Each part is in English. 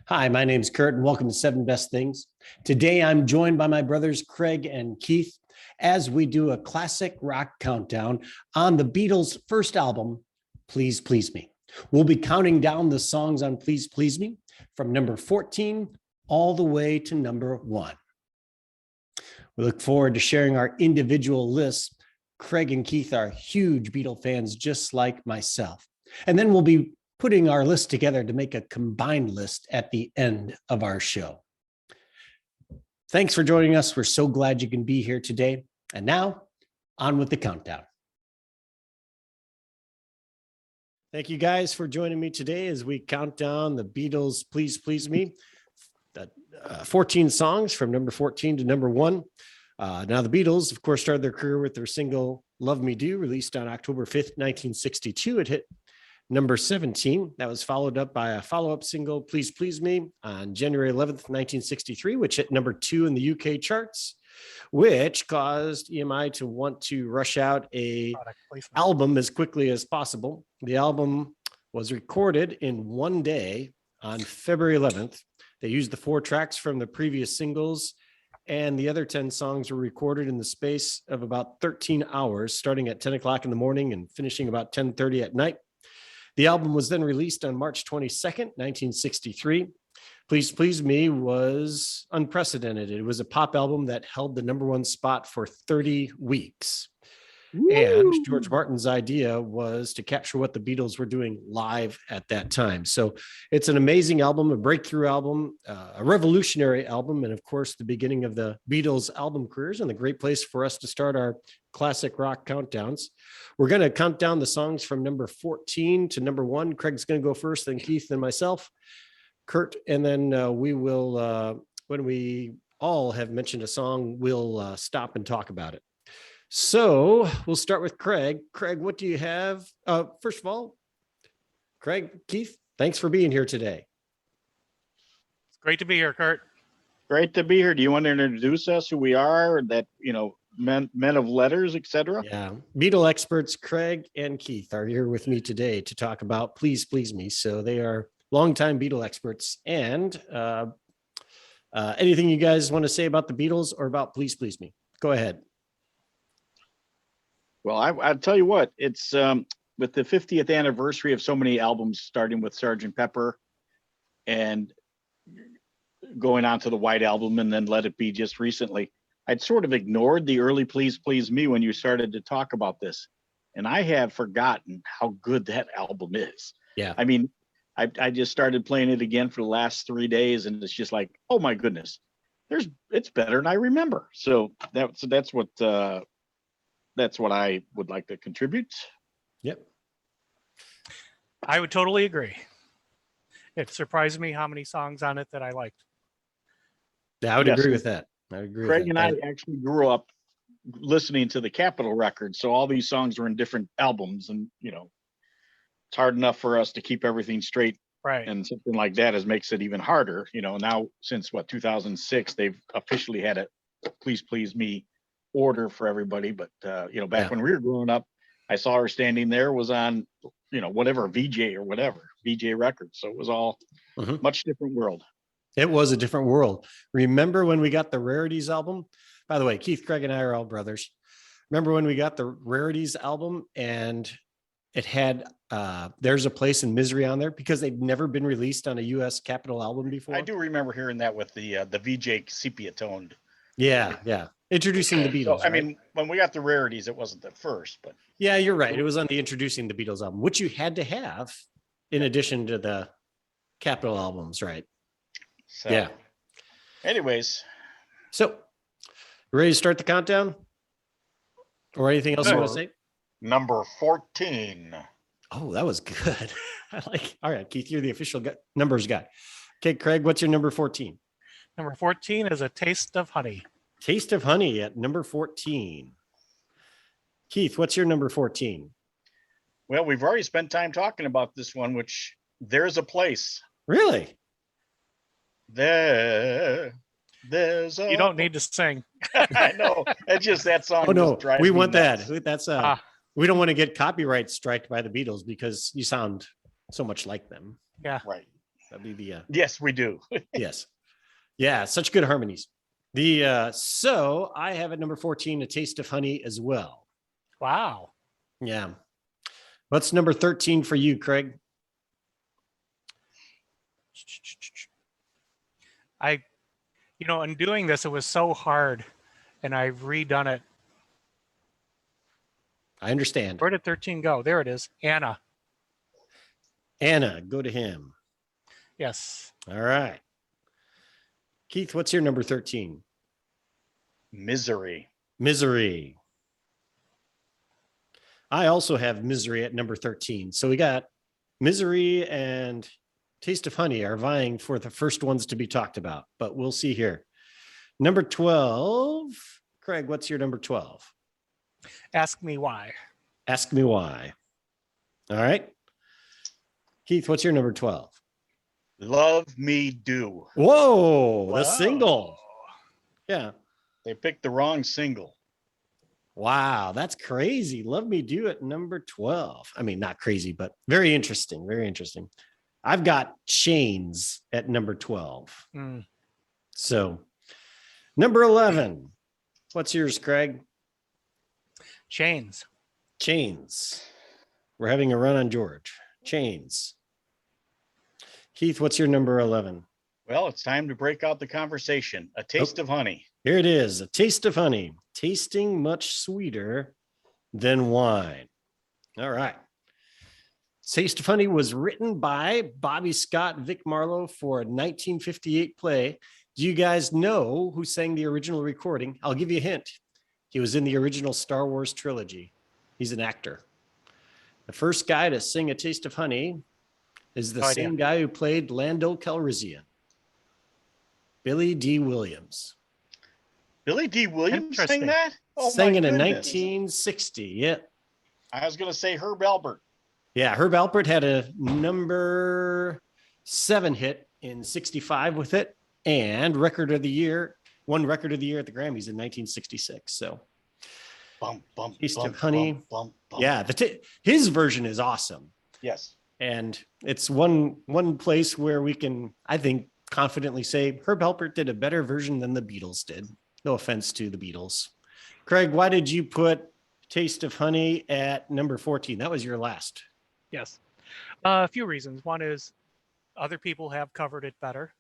Hi, my name's Kurt, and welcome to Seven Best Things. Today, I'm joined by my brothers Craig and Keith as we do a classic rock countdown on the Beatles' first album, Please Please Me. We'll be counting down the songs on Please Please Me from number 14 all the way to number 1. We look forward to sharing our individual lists. Craig and Keith are huge Beatle fans, just like myself. And then we'll be putting our list together to make a combined list at the end of our show. Thanks for joining us. We're so glad you can be here today. And now, on with the countdown. Thank you guys for joining me today as we count down the Beatles' Please Please Me. 14 songs from number 14 to number 1. Now, the Beatles, of course, started their career with their single Love Me Do, released on October 5th, 1962. It hit number 17. That was followed up by a follow-up single, Please Please Me, on January 11th, 1963, which hit number 2 in the UK charts, which caused EMI to want to rush out a album as quickly as possible. The album was recorded in one day on February 11th. They used the 4 tracks from the previous singles, and the other 10 songs were recorded in the space of about 13 hours, starting at 10 o'clock in the morning and finishing about 10:30 at night. The album was then released on March 22nd, 1963. Please Please Me was unprecedented. It was a pop album that held the number 1 spot for 30 weeks. Woo! And George Martin's idea was to capture what the Beatles were doing live at that time. So it's an amazing album, a breakthrough album, a revolutionary album, and of course, the beginning of the Beatles' album careers, and a great place for us to start our classic rock countdowns. We're going to count down the songs from number 14 to number 1. Craig's going to go first, then Keith, then myself, Kurt, and then we will, when we all have mentioned a song, we'll stop and talk about it. So we'll start with Craig. Craig, what do you have? First of all, Craig, Keith, thanks for being here today. It's great to be here, Kurt. Great to be here. Do you want to introduce us, who we are, that, men of letters, etc.? Yeah. Beatle experts Craig and Keith are here with me today to talk about Please Please Me. So they are longtime Beatle experts. And anything you guys want to say about the Beatles or about Please Please Me? Go ahead. Well, I'll tell you what, it's with the 50th anniversary of so many albums, starting with Sgt. Pepper and going on to the White Album and then Let It Be just recently. I'd sort of ignored the early Please Please Me when you started to talk about this. And I have forgotten how good that album is. Yeah. I mean, I just started playing it again for the last 3 days, and it's just like, oh my goodness, it's better than I remember. So that's what I would like to contribute. Yep. I would totally agree. It surprised me how many songs on it that I liked. Yeah, I would agree with that. I agree. Craig and I actually grew up listening to the Capitol records, so all these songs were in different albums, and it's hard enough for us to keep everything straight. Right. And something like that makes it even harder. Now since 2006, they've officially had a Please Please Me order for everybody. But back when we were growing up, I saw her standing there, was on whatever VJ records. So it was all much different world. It was a different world. Remember when we got the Rarities album? By the way, Keith, Craig, and I are all brothers. Remember when we got the Rarities album and it had There's a Place in Misery on there because they'd never been released on a US Capitol album before? I do remember hearing that with the VJ sepia toned. Yeah. Introducing the Beatles. So, I mean, when we got the Rarities, it wasn't the first, but yeah, you're right. It was on the Introducing the Beatles album, which you had to have in addition to the Capitol albums, right? So, yeah. Anyways, so ready to start the countdown, or anything else you want to say? Number 14. Oh, that was good. All right, Keith, you're the official numbers guy. Okay, Craig, what's your number 14? Number 14 is A Taste of Honey. Taste of Honey at number 14. Keith, what's your number 14? Well, we've already spent time talking about this one, which There's a Place. Really? There's You don't need to sing. I know. It's just that song. Oh no, we want nuts. that. That's we don't want to get copyright striked by the Beatles because you sound so much like them. Yeah. Right. That'd be the Yes, we do. yes. Yeah, such good harmonies. So I have at number 14 A Taste of Honey as well. Wow. Yeah. What's number 13 for you, Craig? In doing this, it was so hard, and I've redone it. I understand. Where did 13 go? There it is. Anna. Anna, go to him. Yes. All right. Keith, what's your number 13? Misery. Misery. I also have Misery at number 13. So we got Misery and Taste of Honey are vying for the first ones to be talked about, but we'll see here. Number 12. Craig, what's your number 12? Ask Me Why. Ask Me Why. All right. Keith, what's your number 12? Love Me Do. Whoa, the Whoa. single. Yeah. They picked the wrong single. Wow, that's crazy. Love Me Do at number 12. I mean, not crazy, but very interesting. Very interesting. I've got Chains at number 12. Mm. So, number 11. What's yours, Craig? Chains. Chains. We're having a run on George. Chains. Keith, what's your number 11? Well, it's time to break out the conversation. A Taste of Honey. Here it is. A Taste of Honey. Tasting much sweeter than wine. All right. Taste of Honey was written by Bobby Scott, Vic Marlowe for a 1958 play. Do you guys know who sang the original recording? I'll give you a hint. He was in the original Star Wars trilogy. He's an actor. The first guy to sing A Taste of Honey is the same guy who played Lando Calrissian. Billy D. Williams. Billy D. Williams sang Interesting. that? Sang my in goodness. 1960. Yeah. I was going to say Herb Alpert. Yeah. Herb Alpert had a number 7 hit in 65 with it, and record of the year, won record of the year at the Grammys in 1966. So Bump, bump, Taste of bump, Honey. bump, bump, bump. Yeah, his version is awesome. Yes. And it's one place where we can, I think, confidently say Herb Alpert did a better version than the Beatles did. No offense to the Beatles. Craig, why did you put Taste of Honey at number 14? That was your last. Yes. A few reasons. One is other people have covered it better.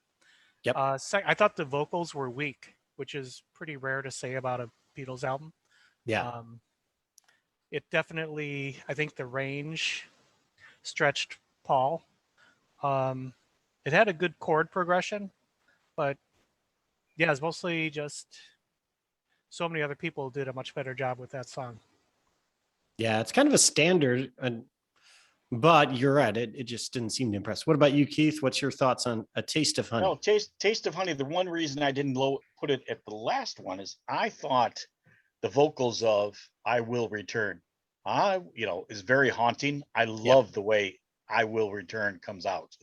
Yep. I thought the vocals were weak, which is pretty rare to say about a Beatles album. Yeah. It definitely, I think the range stretched Paul. It had a good chord progression, but yeah, it's mostly just so many other people did a much better job with that song. Yeah, it's kind of a standard, but you're right. It just didn't seem to impress. What about you, Keith? What's your thoughts on A Taste of Honey? No, Taste of Honey. The one reason I didn't put it at the last one is I thought the vocals of I Will Return, is very haunting. I love the way I Will Return comes out.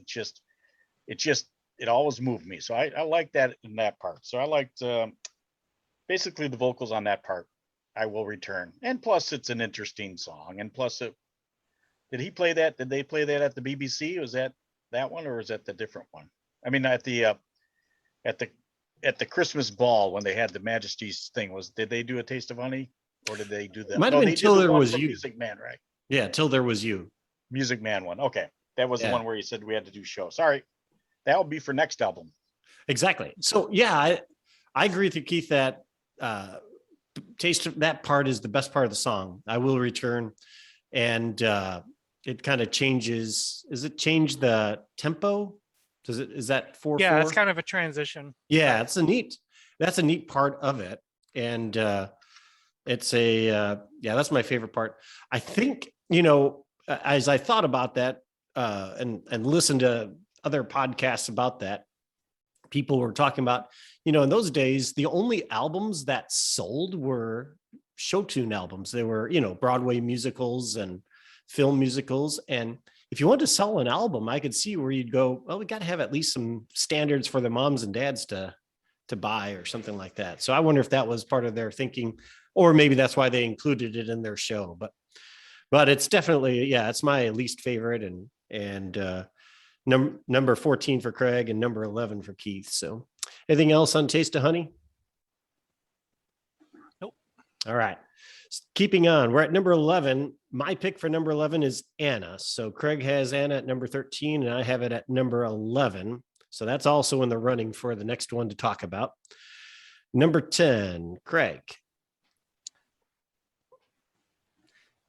It always moved me. So I like that in that part. So I liked basically the vocals on that part. I Will Return. And plus it's an interesting song. And plus did he play that? Did they play that at the BBC? Was that one, or was that the different one? I mean, at the Christmas ball when they had the Majesty's thing, did they do A Taste of Honey, or did they do that? Might have been Till There Was You. Music Man, right? Yeah, Till There Was You. Music Man one. Okay, that was the Yeah. one where you said we had to do show. Sorry, that will be for next album. Exactly. So yeah, I agree with you, Keith, that taste of that part is the best part of the song. I Will Return, and it kind of changes. Does it change the tempo? Is that 4/4? Yeah, it's kind of a transition. Yeah, that's a neat part of it. And it's that's my favorite part. I think, as I thought about that and listened to other podcasts about that, people were talking about, in those days, the only albums that sold were show tune albums. They were, Broadway musicals and film musicals. And if you want to sell an album, I could see where you'd go, well, we got to have at least some standards for the moms and dads to buy or something like that. So I wonder if that was part of their thinking, or maybe that's why they included it in their show. But it's definitely, it's my least favorite. And Number 14 for Craig and number 11 for Keith. So anything else on Taste of Honey? Nope. All right. Keeping on, we're at number 11. My pick for number 11 is Anna. So Craig has Anna at number 13 and I have it at number 11. So that's also in the running for the next one to talk about. Number 10, Craig.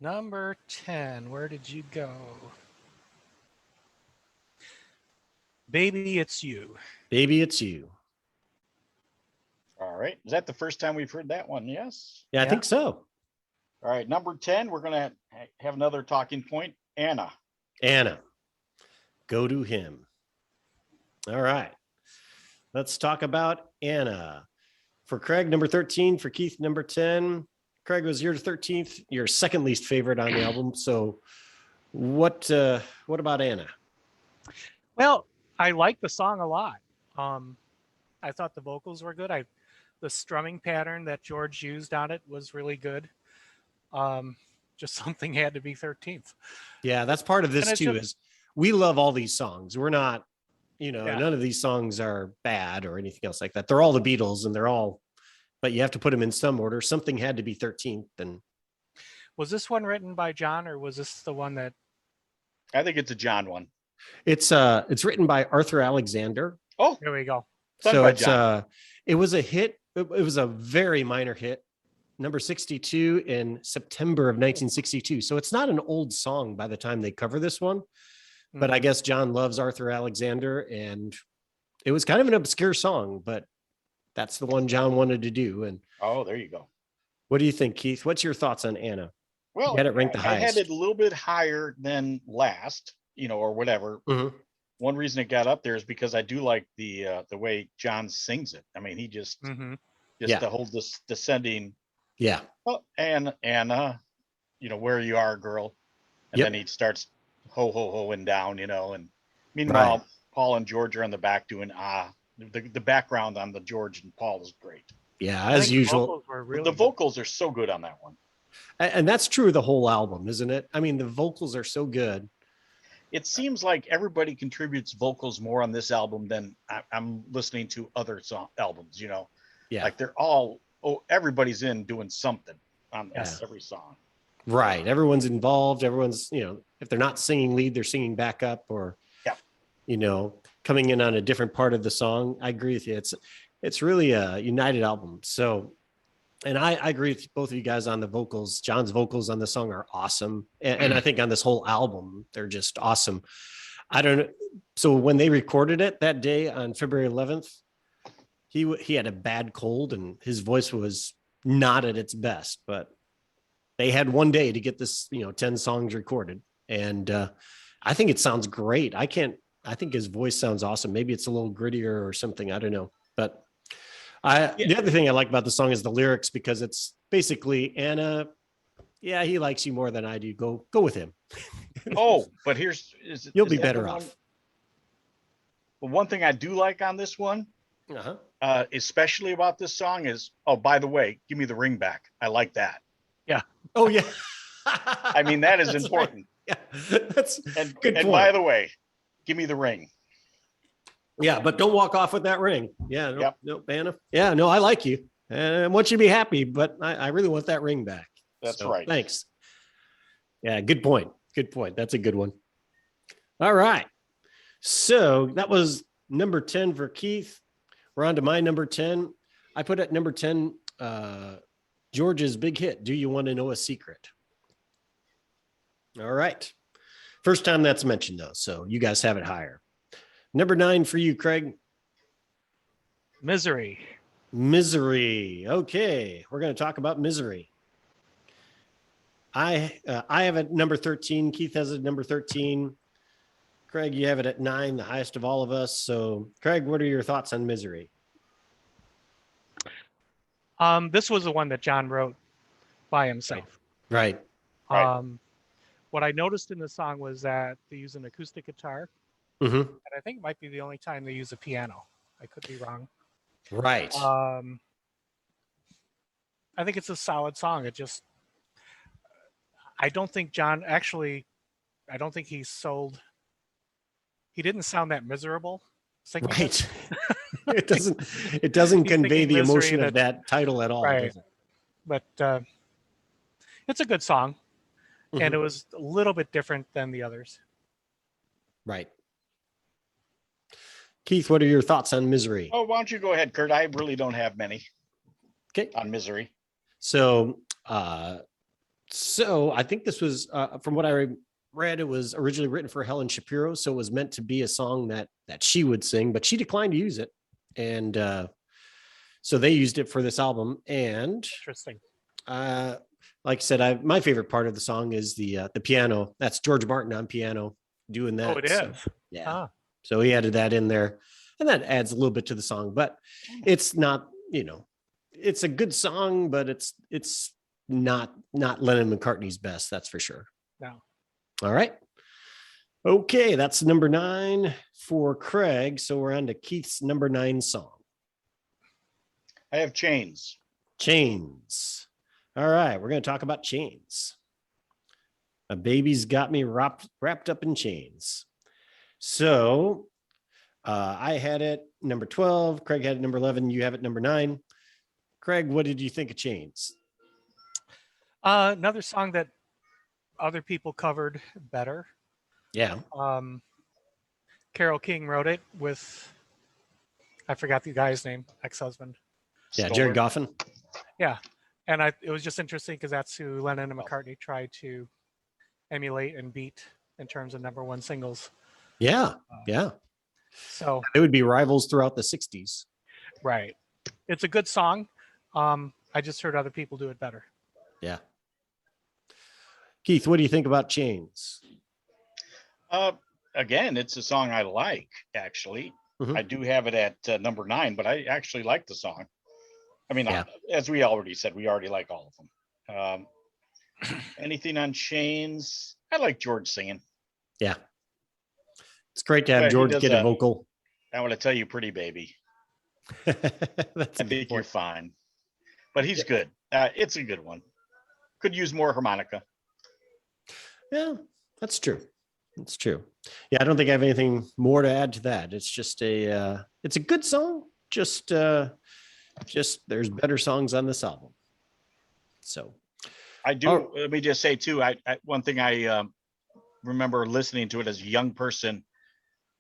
Number 10, where did you go? Baby, It's You. Baby, It's You. All right. Is that the first time we've heard that one? Yes. Yeah, I Yeah. think so. All right. Number 10, we're going to have another talking point. Anna. Anna. Go to Him. All right. Let's talk about Anna. For Craig, number 13. For Keith, number 10. Craig was your 13th, your second least favorite on the album. So what about Anna? Well, I like the song a lot. I thought the vocals were good. The strumming pattern that George used on it was really good. Just something had to be 13th. Yeah, that's part of this And it's too, just- is we love all these songs. We're not, Yeah. none of these songs are bad or anything else like that. They're all the Beatles and but you have to put them in some order. Something had to be 13th. And Was this one written by John, or was this the one that? I think it's a John one. it's written by Arthur Alexander. Oh, Here we go. done So by it's John. it was a hit. It was a very minor hit, number 62 in September of 1962. So it's not an old song by the time they cover this one, but I Mhm. guess John loves Arthur Alexander and it was kind of an obscure song, but that's the one John wanted to do. And Oh, there you go. what do you think, Keith? What's your thoughts on Anna? Well, You had it ranked the I had highest. it a little bit higher than last, or whatever. Mhm. One reason it got up there is because I do like the way John sings it. I mean, he just Mhm. Yeah. the whole descending. Yeah. Oh, and Anna, where you are, girl, and Yep. then he starts ho ho hoing down, and meanwhile Paul and George are on the back doing the background on the George and Paul is great. Yeah. I As think the usual. vocals were But really the good. vocals are so good on that one. And that's true of the whole album, isn't it? I mean, the vocals are so good. It seems like everybody contributes vocals more on this album than I'm listening to other albums, Yeah. like they're all, everybody's in doing something on Yes. every song. Right. Everyone's involved. Everyone's, if they're not singing lead, they're singing backup or, Yeah. Coming in on a different part of the song. I agree with you. It's really a united album. So, and I agree with both of you guys on the vocals. John's vocals on the song are awesome. And I think on this whole album, they're just awesome. I don't know. So when they recorded it that day on February 11th, he had a bad cold and his voice was not at its best, but they had one day to get this, 10 songs recorded. And I think it sounds great. I think his voice sounds awesome. Maybe it's a little grittier or something. I don't know. But the other thing I like about the song is the lyrics, because it's basically Anna. Yeah, he likes you more than I do. Go with him. Oh, but You'll be better off. Well, one thing I do like on this one, Uh-huh. especially about this song is, oh, by the way, give me the ring back. I like that. Oh yeah. I mean, that is That's important. right. Yeah, that's And, good and point. by the way, give me the ring. Yeah, but don't walk off with that ring. Yeah, no, Yep. no, Anna. Yeah, no, I like you. And I want you to be happy, but I really want that ring back. That's So, right. Thanks. Yeah, good point. Good point. That's a good one. All right. So that was number 10 for Keith. We're on to my number 10. I put at number 10, George's big hit, Do You Want to Know a Secret? All right. First time that's mentioned, though. So you guys have it higher. Number 9 for you, Craig. Misery. Misery. Okay. We're going to talk about Misery. I have it number 13. Keith has it number 13. Craig, you have it at 9, the highest of all of us. So, Craig, what are your thoughts on Misery? This was the one that John wrote by himself. Right. Right. What I noticed in the song was that they use an acoustic guitar, Mm-hmm. and I think it might be the only time they use a piano. I could be wrong. Right. I think it's a solid song. I don't think John actually, I don't think he he didn't sound that miserable singing it. Right. It doesn't He's convey thinking the misery emotion of that title at all, Right. does it? But it's a good song, and Mhm. it was a little bit different than the others. Right. Keith, what are your thoughts on Misery? Oh, why don't you go ahead, Kurt? I really don't have many Okay. on Misery. So I think this was from what I read, it was originally written for Helen Shapiro, so it was meant to be a song that she would sing, but she declined to use it, and so they used it for this album. And Interesting. like I said, my favorite part of the song is the piano. That's George Martin on piano doing that. Oh, it So, is. yeah. Huh. So he added that in there, and that adds a little bit to the song, but it's not, it's a good song, but it's not Lennon McCartney's best. That's for sure. No. All right. Okay. That's number 9 for Craig. So we're on to Keith's number 9 song. I have Chains. Chains. All right. We're going to talk about Chains. A baby's got me wrapped up in chains. So I had it number 12. Craig had it number 11. You have it number 9. Craig, what did you think of Chains? Another song that other people covered better. Yeah. Carole King wrote it with, I forgot the guy's name, ex-husband. Yeah. Stoller. Jared Goffin. Yeah. And it was just interesting because that's who Lennon and McCartney tried to emulate and beat in terms of number 1 singles. Yeah. Yeah. So It would be rivals throughout the 60s. right. It's a good song. I just heard other people do it better. Yeah. Keith, what do you think about Chains? Again, it's a song I like, actually. Mhm. I do have it at number 9, but I actually like the song. I mean, Yeah. as we already said, we already like all of them. Anything on Chains? I like George singing. Yeah. It's great to Yeah, have he George does get a a- vocal. I want to tell you, pretty baby. That's a I good think you're point. fine. But he's good. It's a good one. Could use more harmonica. Yeah, that's true. That's true. Yeah, I don't think I have anything more to add to that. It's just it's a good song. Just there's better songs on this album. So I do. Oh. Let me just say too. One thing I remember listening to it as a young person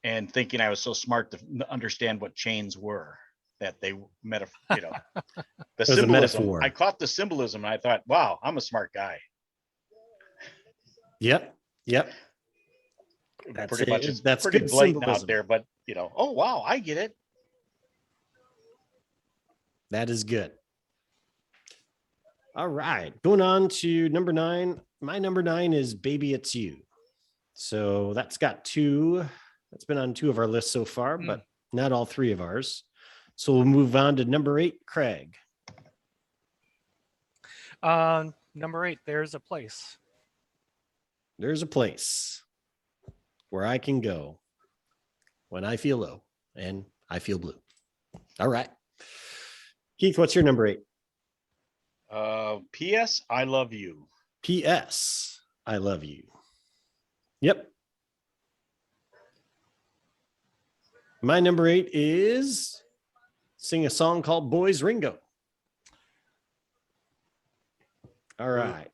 and thinking I was so smart to understand what chains were. That they the was a symbolism. metaphor. I caught the symbolism and I thought, wow, I'm a smart guy. Yep. That's Pretty much. it. It's That's pretty good blatant symbolism. out there, but oh wow, I get it. That is good. All right. Going on to number 9. My number 9 is Baby It's You. So that's got 2. That's been on 2 of our lists so far, but not all 3 of ours. So we'll move on to number 8, Craig. Number 8, There's a Place. There's a place where I can go when I feel low and I feel blue. All right. Keith, what's your number 8? P.S. I love you. P.S. I love you. Yep. My number 8 is sing a song called Boys Ringo. All right.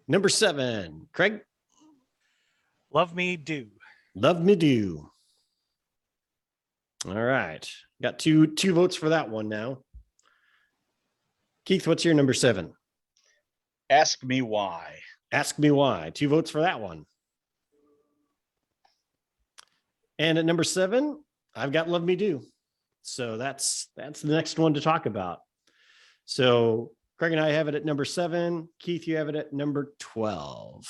Number 7, Craig. Love Me Do. Love Me Do. All right. Got two votes for that one now. Keith, what's your number 7? Ask Me Why. Ask Me Why. 2 votes for that one. And at number 7, I've got Love Me Do. So that's the next one to talk about. So Craig and I have it at number 7. Keith, you have it at number 12.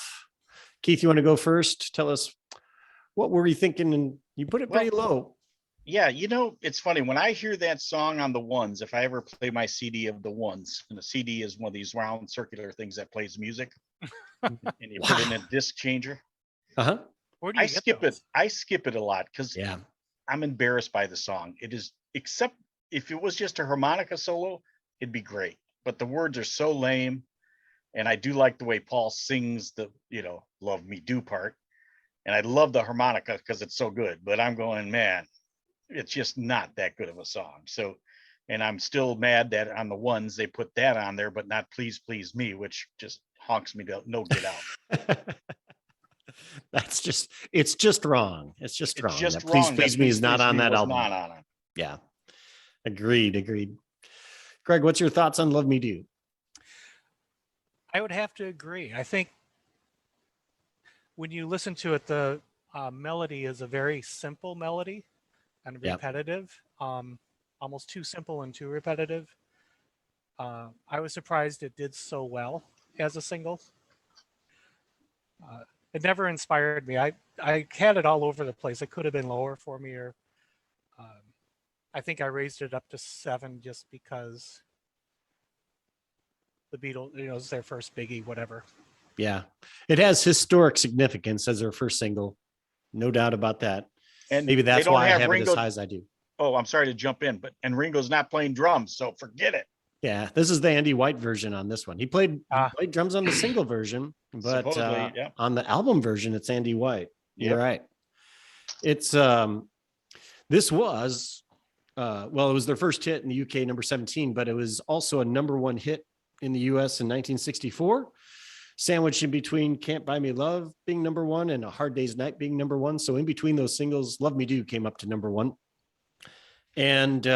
Keith, you want to go first? Tell us, what were you thinking? And you put it pretty low. Yeah, it's funny when I hear that song on the Ones. If I ever play my CD of the Ones, and the CD is one of these round circular things that plays music, and you put in a disc changer. Uh-huh. Where do you I get skip those? it. I skip it a lot because Yeah. I'm embarrassed by the song. It is, except if it was just a harmonica solo, it'd be great. But the words are so lame, and I do like the way Paul sings the "Love Me Do" part. And I love the harmonica because it's so good, but I'm going, man, it's just not that good of a song. So, and I'm still mad that on the ones they put that on there, but not Please Please Me, which just honks me to no get out. It's just wrong. It's just It's wrong. just That Please wrong Please that Me Please is not Please on Me that was album. not on it. Yeah. Agreed. Greg, what's your thoughts on Love Me Do? I would have to agree. I think when you listen to it, the melody is a very simple melody and Yep. repetitive, almost too simple and too repetitive. I was surprised it did so well as a single. It never inspired me. I had it all over the place. It could have been lower for me, or I think I raised it up to 7 just because the Beatles, it's their first biggie, whatever. Yeah. It has historic significance as their first single. No doubt about that. And Maybe that's they don't why I have have it Ringo. as high as I do. Oh, I'm sorry to jump in, but Ringo's not playing drums, so forget it. Yeah, this is the Andy White version on this one. He played drums on the single version, but Supposedly, on the album version, it's Andy White. You're Yep. right. It's this was it was their first hit in the UK, number 17, but it was also a number 1 hit in the US in 1964, sandwiched in between Can't Buy Me Love being number 1 and A Hard Day's Night being number 1. So in between those singles, Love Me Do came up to number 1. And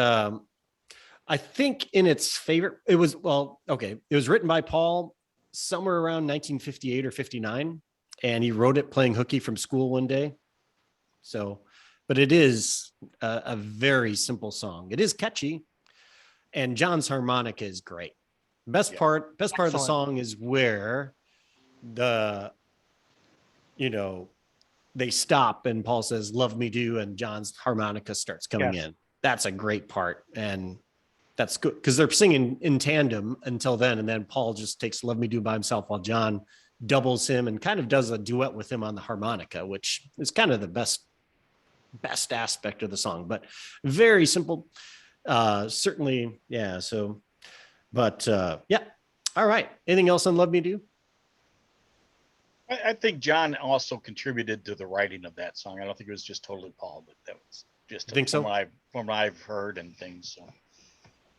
I think in its favorite, it was written by Paul somewhere around 1958 or 59, and he wrote it playing hooky from school one day. So, but it is a very simple song. It is catchy, and John's harmonica is great. Best part of the song is where they stop and Paul says, "Love Me Do," and John's harmonica starts coming in. That's a great part. And that's good because they're singing in tandem until then. And then Paul just takes Love Me Do by himself while John doubles him and kind of does a duet with him on the harmonica, which is kind of the best aspect of the song, but very simple. Certainly. Yeah. So, but yeah. All right. Anything else on Love Me Do? I think John also contributed to the writing of that song. I don't think it was just totally Paul, but that was just from what I've heard and things. So.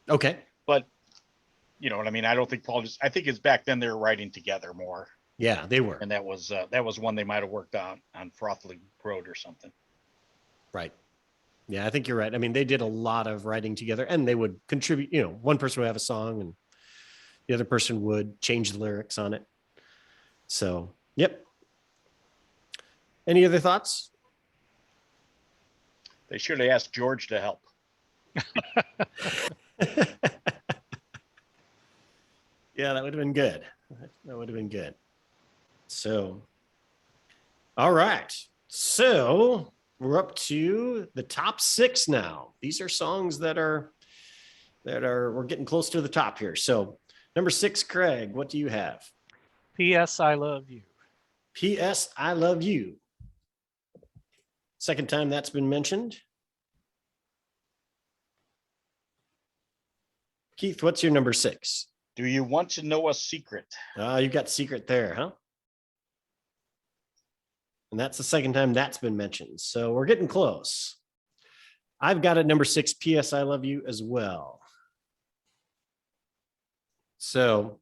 Okay. But you know what I mean? I don't think Paul I think it's back then they were writing together more. Yeah, they were. And that was one they might've worked on Frothley Road or something. Right. Yeah, I think you're right. I mean, they did a lot of writing together and they would contribute, one person would have a song and the other person would change the lyrics on it. So, yep. Any other thoughts? They should have asked George to help. Yeah, that would have been good. So, all right. So we're up to the top 6 now. These are songs that are we're getting close to the top here. So number 6, Craig, what do you have? P.S. I Love You. P.S. I Love You. Second time that's been mentioned. Keith, what's your number 6? Do you want to know a secret? You got secret there, huh? And that's the second time that's been mentioned. So we're getting close. I've got at number 6, P.S. I Love You as well. So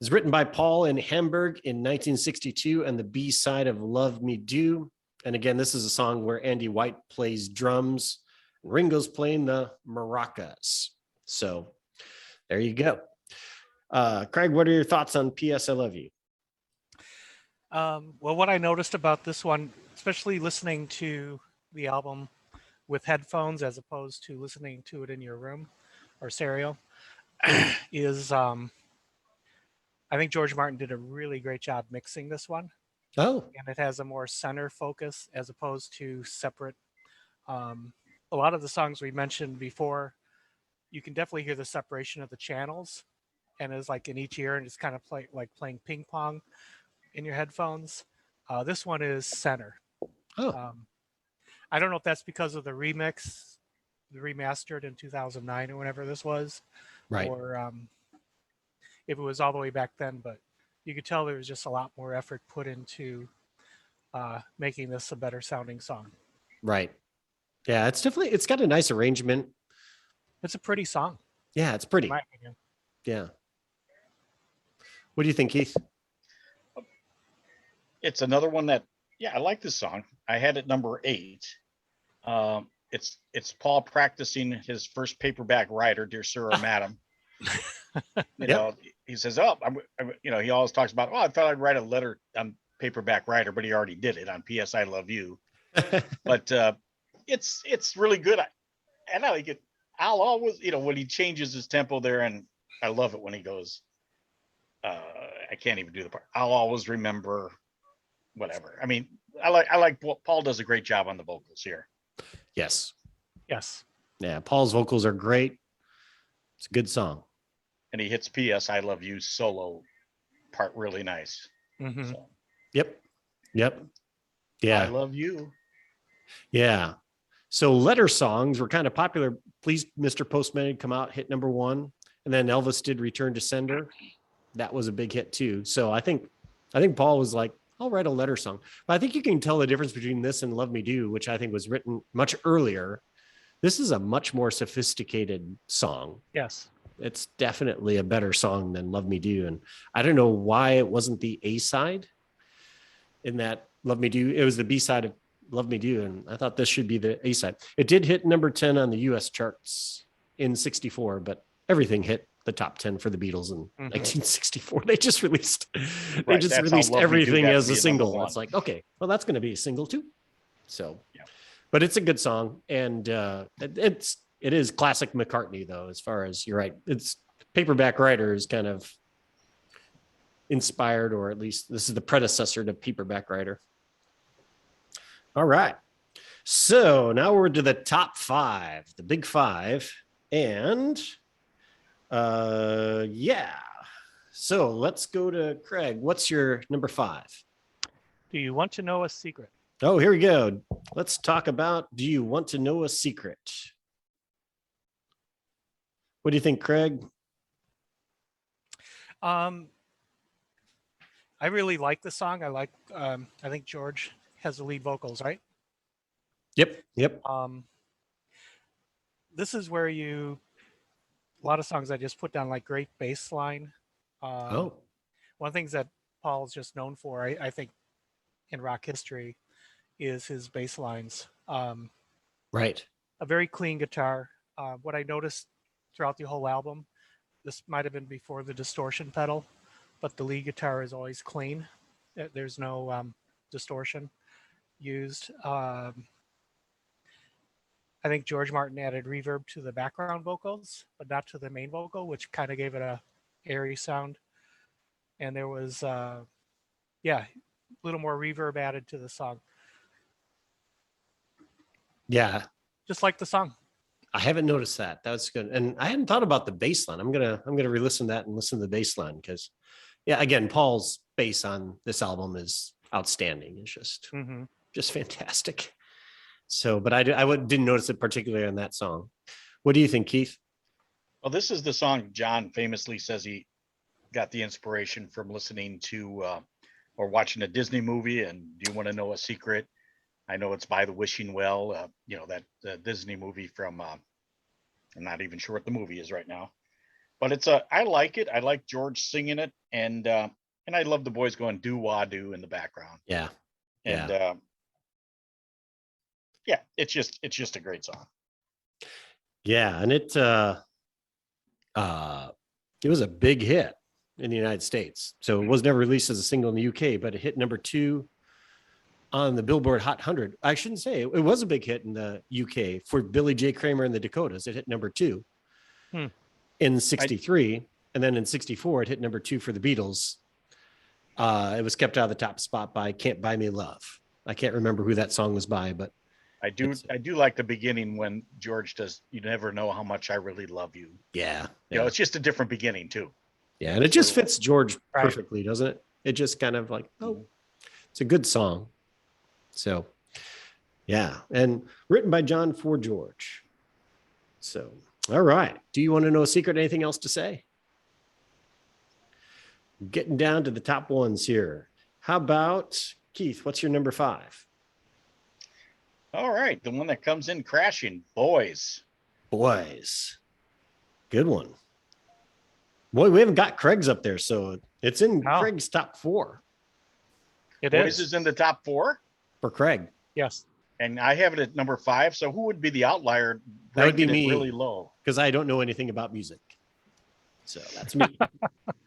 it's written by Paul in Hamburg in 1962 and the B side of Love Me Do. And again, this is a song where Andy White plays drums. Ringo's playing the maracas. So there you go. Craig, what are your thoughts on P.S. I Love You? Well, what I noticed about this one, especially listening to the album with headphones as opposed to listening to it in your room or stereo, is I think George Martin did a really great job mixing this one. Oh. And it has a more center focus as opposed to separate. A lot of the songs we mentioned before, you can definitely hear the separation of the channels, and it's like in each ear, and it's kind of like playing ping pong in your headphones. This one is center. Oh. I don't know if that's because of the remix, the remastered in 2009 or whenever this was, right, or if it was all the way back then, but you could tell there was just a lot more effort put into making this a better sounding song. Right. Yeah, it's got a nice arrangement. It's a pretty song, Yeah, it's in pretty. my opinion. Yeah. What do you think, Keith? It's another one that, yeah, I like this song. I had it number 8. It's Paul practicing his first paperback writer, Dear Sir or Madam. You know, he says, "Oh, he always talks about, oh, I thought I'd write a letter on paperback writer, but he already did it on P.S. I Love You." But it's really good. And I like it. I'll always, when he changes his tempo there, and I love it when he goes, I can't even do the part. I'll always remember whatever. I mean, I like Paul does a great job on the vocals here. Yes. Yes. Yeah, Paul's vocals are great. It's a good song. And he hits P.S. I Love You solo part really nice. Mm-hmm. So, Yep. I Yeah. love you. Yeah. So letter songs were kind of popular. Please, Mr. Postman had come out, hit number 1. And then Elvis did Return to Sender. That was a big hit too. So I think Paul was like, I'll write a letter song. But I think you can tell the difference between this and Love Me Do, which I think was written much earlier. This is a much more sophisticated song. Yes. It's definitely a better song than Love Me Do. And I don't know why it wasn't the A side in that Love Me Do. It was the B side of Love Me Do. And I thought this should be the A side. It did hit number 10 on the US charts in 64, but everything hit the top 10 for the Beatles in 1964. They just released everything as a single. It's like, okay, well, that's going to be a single too. So, yeah. But it's a good song. And it is classic McCartney though, as far as you're right. It's Paperback Writer is kind of inspired, or at least this is the predecessor to Paperback Writer. All right. So now we're to the top 5, the big 5. And yeah. So let's go to Craig. What's your number 5? Do you want to know a secret? Oh, here we go. Let's talk about Do You Want to Know a Secret? What do you think, Craig? I really like the song. I think George has the lead vocals, right? Yep. This is where a lot of songs I just put down like great bass line. One of the things that Paul's just known for, I think, in rock history, is his bass lines. Right. A very clean guitar. What I noticed throughout the whole album, this might have been before the distortion pedal, but the lead guitar is always clean. There's no distortion used. I think George Martin added reverb to the background vocals, but not to the main vocal, which kind of gave it a airy sound. And there was, a little more reverb added to the song. Yeah. Just like the song. I haven't noticed that. That's good. And I hadn't thought about the bass line. I'm gonna re-listen to that and listen to the bass line because, yeah, again, Paul's bass on this album is outstanding. It's just fantastic. So, but I didn't notice it particularly on that song. What do you think, Keith? Well, this is the song John famously says he got the inspiration from listening to or watching a Disney movie. And Do You Want to Know a Secret? I know it's By the Wishing Well, that Disney movie from, I'm not even sure what the movie is right now, but I like it. I like George singing it. And I love the boys going do-wah-do in the background. Yeah. And it's just a great song. Yeah. And it was a big hit in the United States. So it was never released as a single in the UK, but it hit number 2 on the Billboard Hot 100. I shouldn't say it was a big hit in the UK for Billy J. Kramer and the Dakotas. It hit number 2 in 63. And then in 64, it hit number 2 for the Beatles. It was kept out of the top spot by Can't Buy Me Love. I can't remember who that song was by, but I do like the beginning when George does, You Never Know How Much I Really Love You. Yeah. It's just a different beginning too. Yeah. And it just fits George perfectly, doesn't it? It just kind of like, it's a good song. So, yeah. And written by John for George. So, all right. Do you want to know a secret? Anything else to say? Getting down to the top ones here. How about Keith, what's your number 5? All right, the one that comes in crashing, Boys. Boys. Good one. Boy, we haven't got Craig's up there, so it's in Oh. Craig's top 4 It Boys is. is in the top 4, for Craig. Yes. and I have it at number 5. So who would be the outlier? That would be ranking it me. really low. Because I don't know anything about music. So that's me.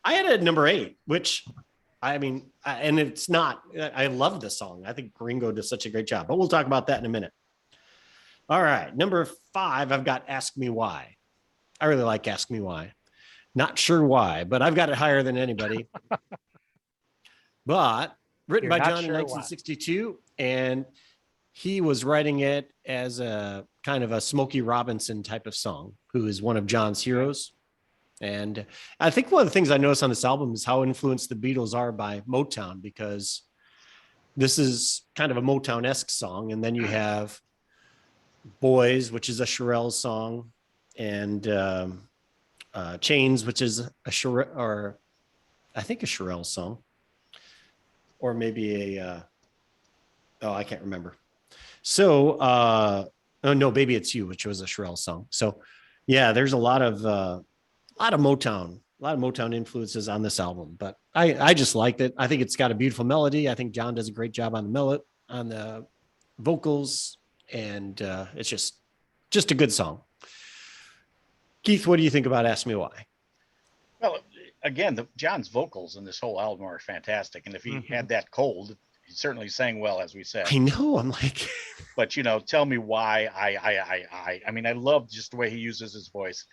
I had it at number 8, which I mean, and it's not, I love the song. I think Ringo does such a great job, but we'll talk about that in a minute. All right. Number 5, I've got Ask Me Why. I really like Ask Me Why. Not sure why, but I've got it higher than anybody. But written You're by not John in sure why. 1962, and he was writing it as a kind of a Smokey Robinson type of song, who is one of John's heroes. And I think one of the things I noticed on this album is how influenced the Beatles are by Motown, because this is kind of a Motown-esque song. And then you have Boys, which is a Shirelles song, and Chains, which is a Shirelles song, or maybe I can't remember. So, oh no, Baby It's You, which was a Shirelles song. So yeah, there's a lot of Motown influences on this album, but I just liked it. I think it's got a beautiful melody. I think John does a great job on the vocals, and it's just a good song. Keith, what do you think about Ask Me Why? Well, again, John's vocals in this whole album are fantastic, and if he had that cold, he certainly sang well, as we said. I know, I'm like, But tell me why. I mean, I love just the way he uses his voice,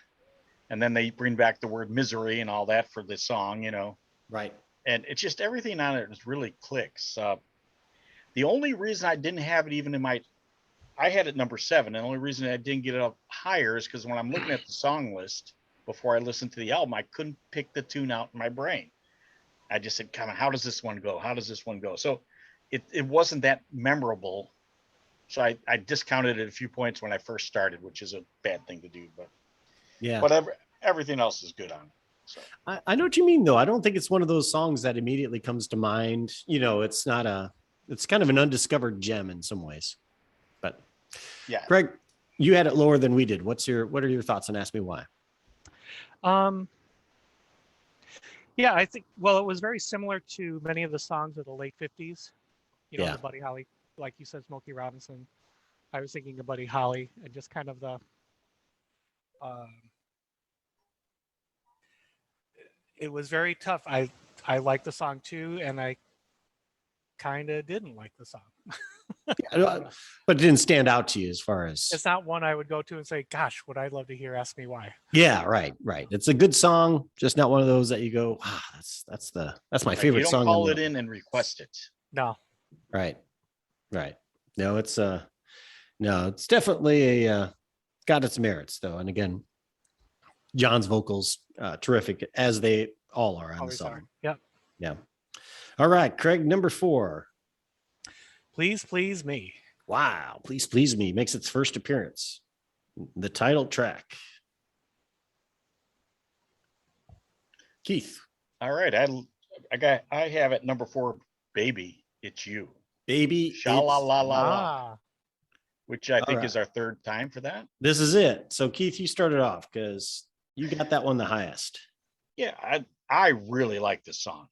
and then they bring back the word misery and all that for this song, right. and it's just everything on it just really clicks. The only reason I didn't have it even I had it number 7. And the only reason I didn't get it up higher is because when I'm looking at the song list before I listened to the album, I couldn't pick the tune out in my brain. I just said, come on, how does this one go? How does this one go? So it wasn't that memorable. So I discounted it a few points when I first started, which is a bad thing to do. But Yeah. but everything else is good on it. So I know what you mean, though. I don't think it's one of those songs that immediately comes to mind. It's kind of an undiscovered gem in some ways. But yeah. Greg, you had it lower than we did. What are your thoughts on Ask Me Why? Yeah, I think, well, it was very similar to many of the songs of the late 50s. Yeah. The Buddy Holly, like you said, Smokey Robinson. I was thinking of Buddy Holly and just kind of the, it was very tough. I liked the song too, and I kind of didn't like the song. But it didn't stand out to you as far as. It's not one I would go to and say, gosh, would I love to hear Ask Me Why. Yeah, right. It's a good song, just not one of those that you go, that's my favorite You don't song. call it in and request it. No. Right. No, it's definitely got its merits though. And again, John's vocals, terrific, as they all are on Always the song. are. Yep. Yeah. All right, Craig, number 4. Please Please Me. Wow, Please Please Me makes its first appearance. The title track. Keith. All right, I have at number 4, Baby It's You. Baby. Sha la la la la. Ah, Which I think right. is our 3rd time for that. This is it. So Keith, you started off because you got that one the highest. Yeah, I really like this song,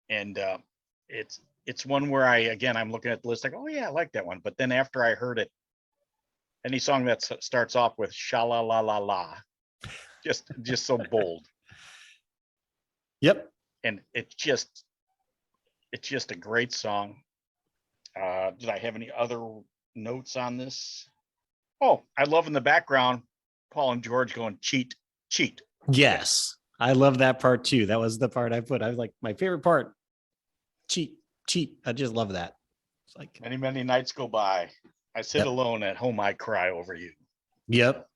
and it's one where I'm looking at the list like, oh yeah, I like that one. But then after I heard it, any song that starts off with sha la la la la, just so bold, Yep. and it's just a great song. Did I have any other notes on this? Oh, I love in the background Paul and George going cheat. Yes. I love that part too. That was the part I put. I was like, my favorite part. Cheat. I just love that. It's like, Many, many nights go by. I sit Yep. alone at home. I cry over you. yep.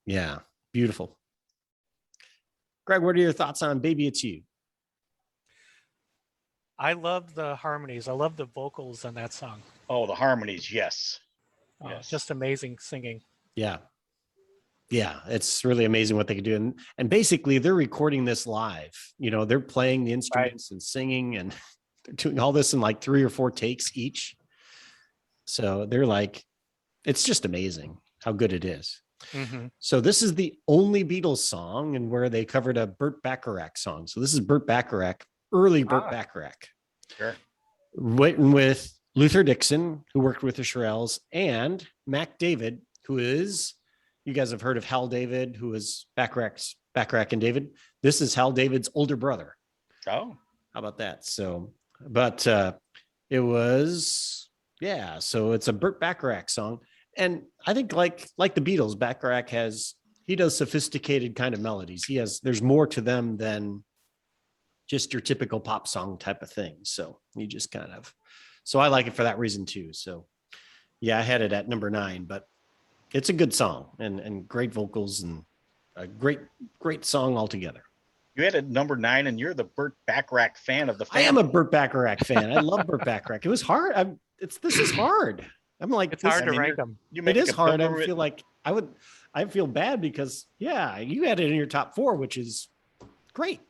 Yeah. Beautiful. Greg, what are your thoughts on Baby It's You? I love the harmonies. I love the vocals on that song. Oh, the harmonies. Yes. Yes. Just amazing singing. Yeah. It's really amazing what they can do. And basically they're recording this live. They're playing the instruments and singing, and They're doing all this in like 3 or 4 takes each. So they're like, it's just amazing how good it is. Mm-hmm. So this is the only Beatles song and where they covered a Burt Bacharach song. So this is Burt Bacharach, early Burt Bacharach. Sure. Written with Luther Dixon, who worked with the Shirelles, and Mac David, who is, you guys have heard of Hal David, who is Bacharach and David. This is Hal David's older brother. Oh, How about that? So, but it was, yeah. So it's a Burt Bacharach song, and I think like the Beatles, Bacharach he does sophisticated kind of melodies. There's more to them than just your typical pop song type of thing. So you just kind of, so I like it for that reason too. So yeah, I had it at number 9, but it's a good song and great vocals and a great song altogether. you had it number 9, and you're the Burt Bacharach fan of the family. I am a Burt Bacharach fan. I love Burt Bacharach. It was hard. This is hard. I'm like, It's hard to rank them. It is hard. I feel like I feel bad because you had it in your top 4, which is great.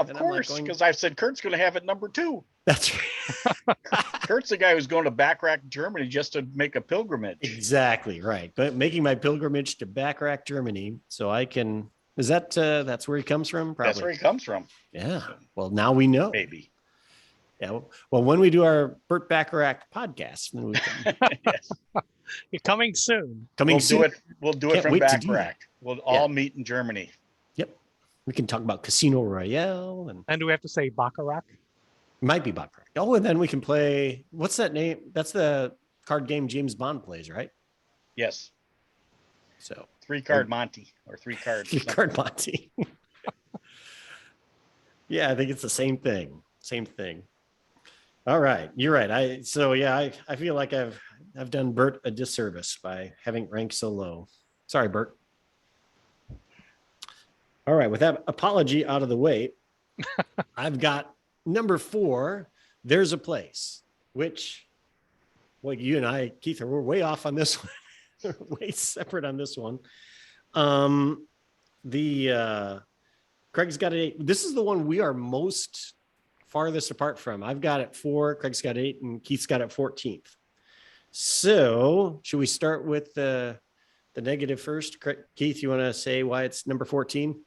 Of course, because I said Kurt's going to have it number 2. That's right. Kurt's the guy who's going to Bacharach, Germany, just to make a pilgrimage. Exactly right. But making my pilgrimage to Bacharach, Germany, so I can. Is that that's where he comes from? Probably. That's where he comes from. Yeah. Well, now we know. Maybe. Yeah. Well, when we do our Burt Bacharach podcast, then we can. Yes. You're coming soon. Coming soon. We'll do it Can't from wait to do Bacharach. We'll all meet in Germany. Yep. We can talk about Casino Royale And do we have to say Bacharach? might be Bacharach. Oh, and then we can play. What's that name? That's the card game James Bond plays, right? Yes. So 3-card Monty or 3 cards. 3-card Monty. Yeah, I think it's the same thing. Same thing. All right, you're right. I feel like I've done Bert a disservice by having it ranked so low. Sorry, Bert. All right, with that apology out of the way, I've got number 4, There's a Place, which, well, you and I, Keith, we're way off on this one. We're way separate on this one. Craig's got 8. This is the one we are most farthest apart from. I've got it 4, Craig's got 8, and Keith's got it 14th. So should we start with the negative first? Keith, you want to say why it's number 14?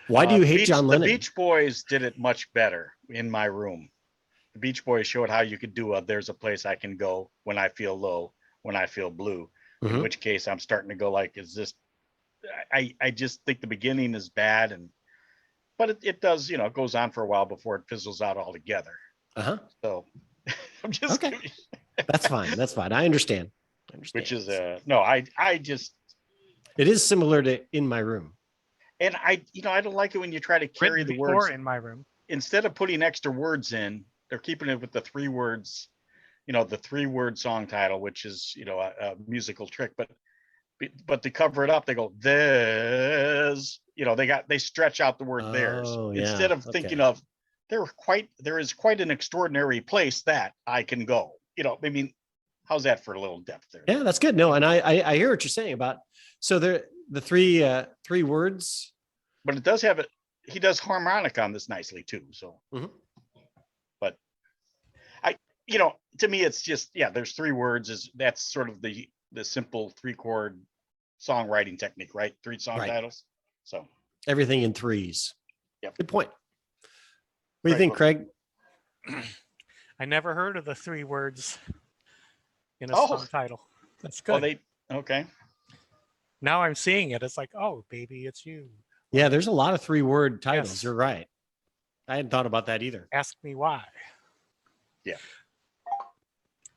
Why do you hate John Lennon? The Beach Boys did it much better in my room. The Beach Boys showed how you could do There's a Place I Can Go When I Feel Low, When I Feel Blue. Mm-hmm. In which case I'm starting to go like, is this, I just think the beginning is bad, but it does, it goes on for a while before it fizzles out altogether. Uh-huh. So I'm just okay. That's fine. That's fine. I understand. Which is no, I just, it is similar to In My Room. And I don't like it when you try to carry the words In My Room. Instead of putting extra words in, they're keeping it with the 3 words, the 3-word song title, which is, a musical trick, but to cover it up, they go, there's, they stretch out the word theirs instead of thinking of there is quite an extraordinary place that I can go. I mean, how's that for a little depth there? Yeah, that's good. No, and I hear what you're saying about, so the 3 words, but it does have it. He does harmonic on this nicely too. So, but to me, it's just, there's 3 words that's sort of the simple 3-chord songwriting technique, right? 3 song titles. So everything in 3s. Yep. Good point. What do you think, Craig? I never heard of the 3 words in a song title. That's good. Okay. Now I'm seeing it. It's like, oh, baby, it's you. Yeah, there's a lot of 3-word titles. Yes. You're right. I hadn't thought about that either. Ask me why. Yeah.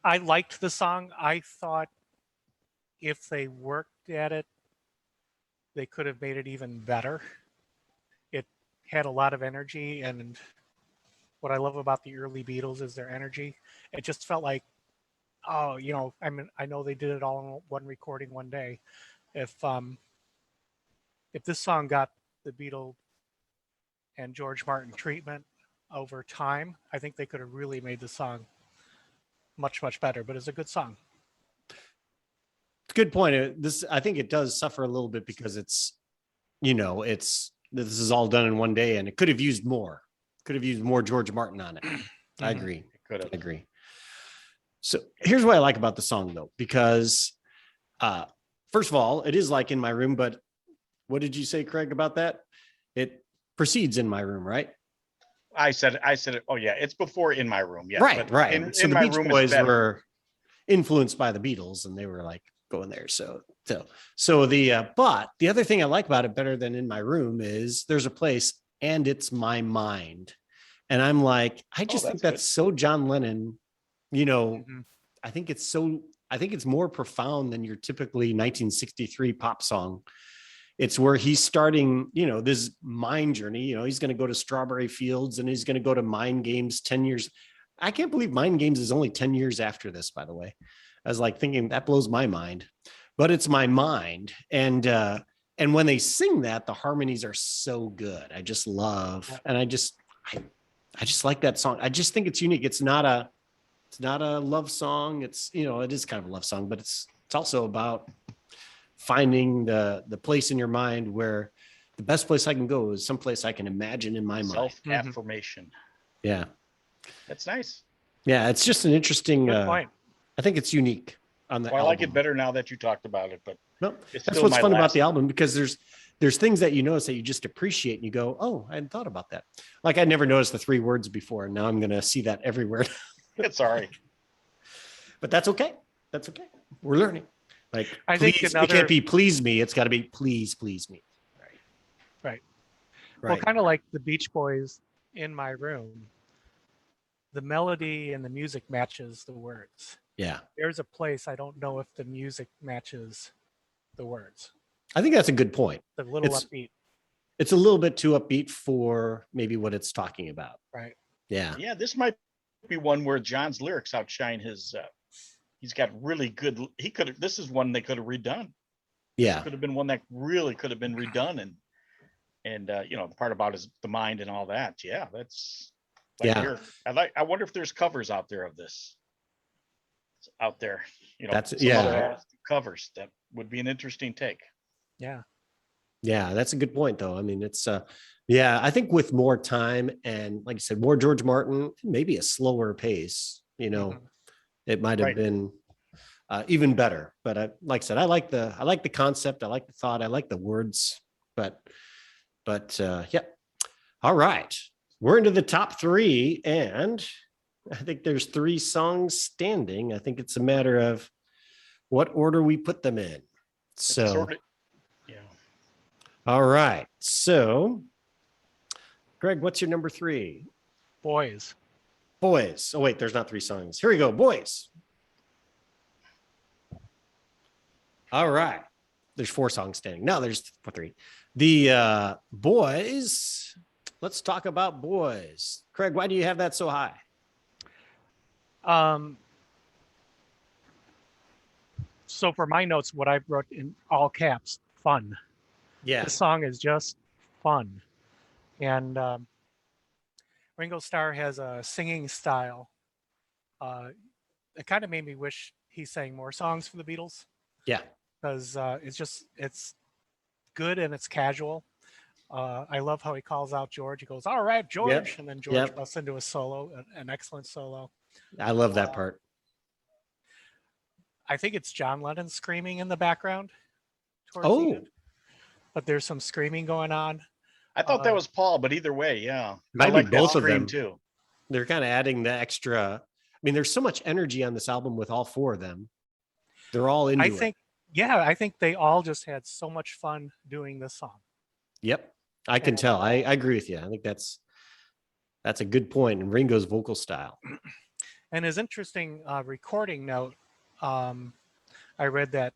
I liked the song. I thought if they worked at it, they could have made it even better. It had a lot of energy, and what I love about the early Beatles is their energy. It just felt like, I know they did it all in one recording one day. If this song got the Beatles and George Martin treatment over time, I think they could have really made the song much, much better. But it's a good song. Good point. I think it does suffer a little bit because it's, this is all done in one day, and it could have used more. Could have used more George Martin on it. I Mhm. agree. Could I have. agree. So here's what I like about the song though, because first of all, it is like in my room, but what did you say, Craig, about that? It proceeds in my room, right? I said it. Oh yeah, it's before In My Room. Yeah, Right, but right. So In the My Beach Room is Boys better. were influenced by the Beatles, and they were like going there. So the but the other thing I like about it better than In My Room is there's a place and it's my mind, and I'm like, I just think that's that's so John Lennon. You know, Mhm. I think it's so. I think it's more profound than your typically 1963 pop song. It's where he's starting, this mind journey. He's going to go to Strawberry Fields and he's going to go to Mind Games 10 years. I can't believe Mind Games is only 10 years after this, by the way. I was like thinking that blows my mind, but it's my mind. And when they sing that, the harmonies are so good. I just love, and I just like that song. I just think it's unique. It's not a love song. It's, it is kind of a love song, but it's also about finding the place in your mind where the best place I can go is someplace I can imagine in my mind. Self-affirmation. Yeah. That's nice. Yeah. It's just an interesting, Good point. I think it's unique on the Well, I album. like it better now that you talked about it, but No, it's that's still what's my fun about last the album, because there's things that you notice that you just appreciate and you go, oh, I hadn't thought about that. Like I never noticed the 3 words before, and now I'm going to see that everywhere. It's all right. But that's okay. That's okay. We're learning. Like, I think please, it another- can't be please me. It's got to be please me. Right. Right. Well, kind of like the Beach Boys In My Room, the melody and the music matches the words. Yeah. There's a place I don't know if the music matches the words. I think that's a good point. The little upbeat. It's a little bit too upbeat for maybe what it's talking about. Right. Yeah. Yeah, this might be one where John's lyrics outshine his. He's got really good. This is one they could have redone. Yeah. Could have been one that really could have been redone, and the part about the mind and all that. Yeah, that's. Yeah. I wonder if there's covers out there of this. Out there, That's some other yeah. artists covers. That would be an interesting take. Yeah. Yeah, that's a good point though. I mean, it's yeah, I think with more time and like you said, more George Martin, maybe a slower pace, it might have Right. been even better. But like I said, I like the concept, I like the thought, I like the words, but yeah. All right. We're into the top 3, and I think there's 3 songs standing. I think it's a matter of what order we put them in. So Yeah. all right. So, Greg, what's your number 3? Boys. Boys. Oh, wait, there's not 3 songs. Here we go. Boys. All right. There's 4 songs standing. No, there's 3. The Boys. Let's talk about Boys. Craig, why do you have that so high? So for my notes, what I wrote in all caps, fun. Yeah. This song is just fun. And Ringo Starr has a singing style. It kind of made me wish he sang more songs for the Beatles, Yeah. because it's good and it's casual. I love how he calls out George. He goes, "All right, George," Yep. and then George busts into a solo, an excellent solo. I love that part. I think it's John Lennon screaming in the background towards the end, but there's some screaming going on. I thought that was Paul, but either way, yeah. Might I be like that both of scream them too. They're kind of adding the extra. I mean, there's so much energy on this album with all 4 of them. They're all into it. I think they all just had so much fun doing this song. Yep. I can tell. I agree with you. I think that's a good point in Ringo's vocal style. And his interesting recording note, I read that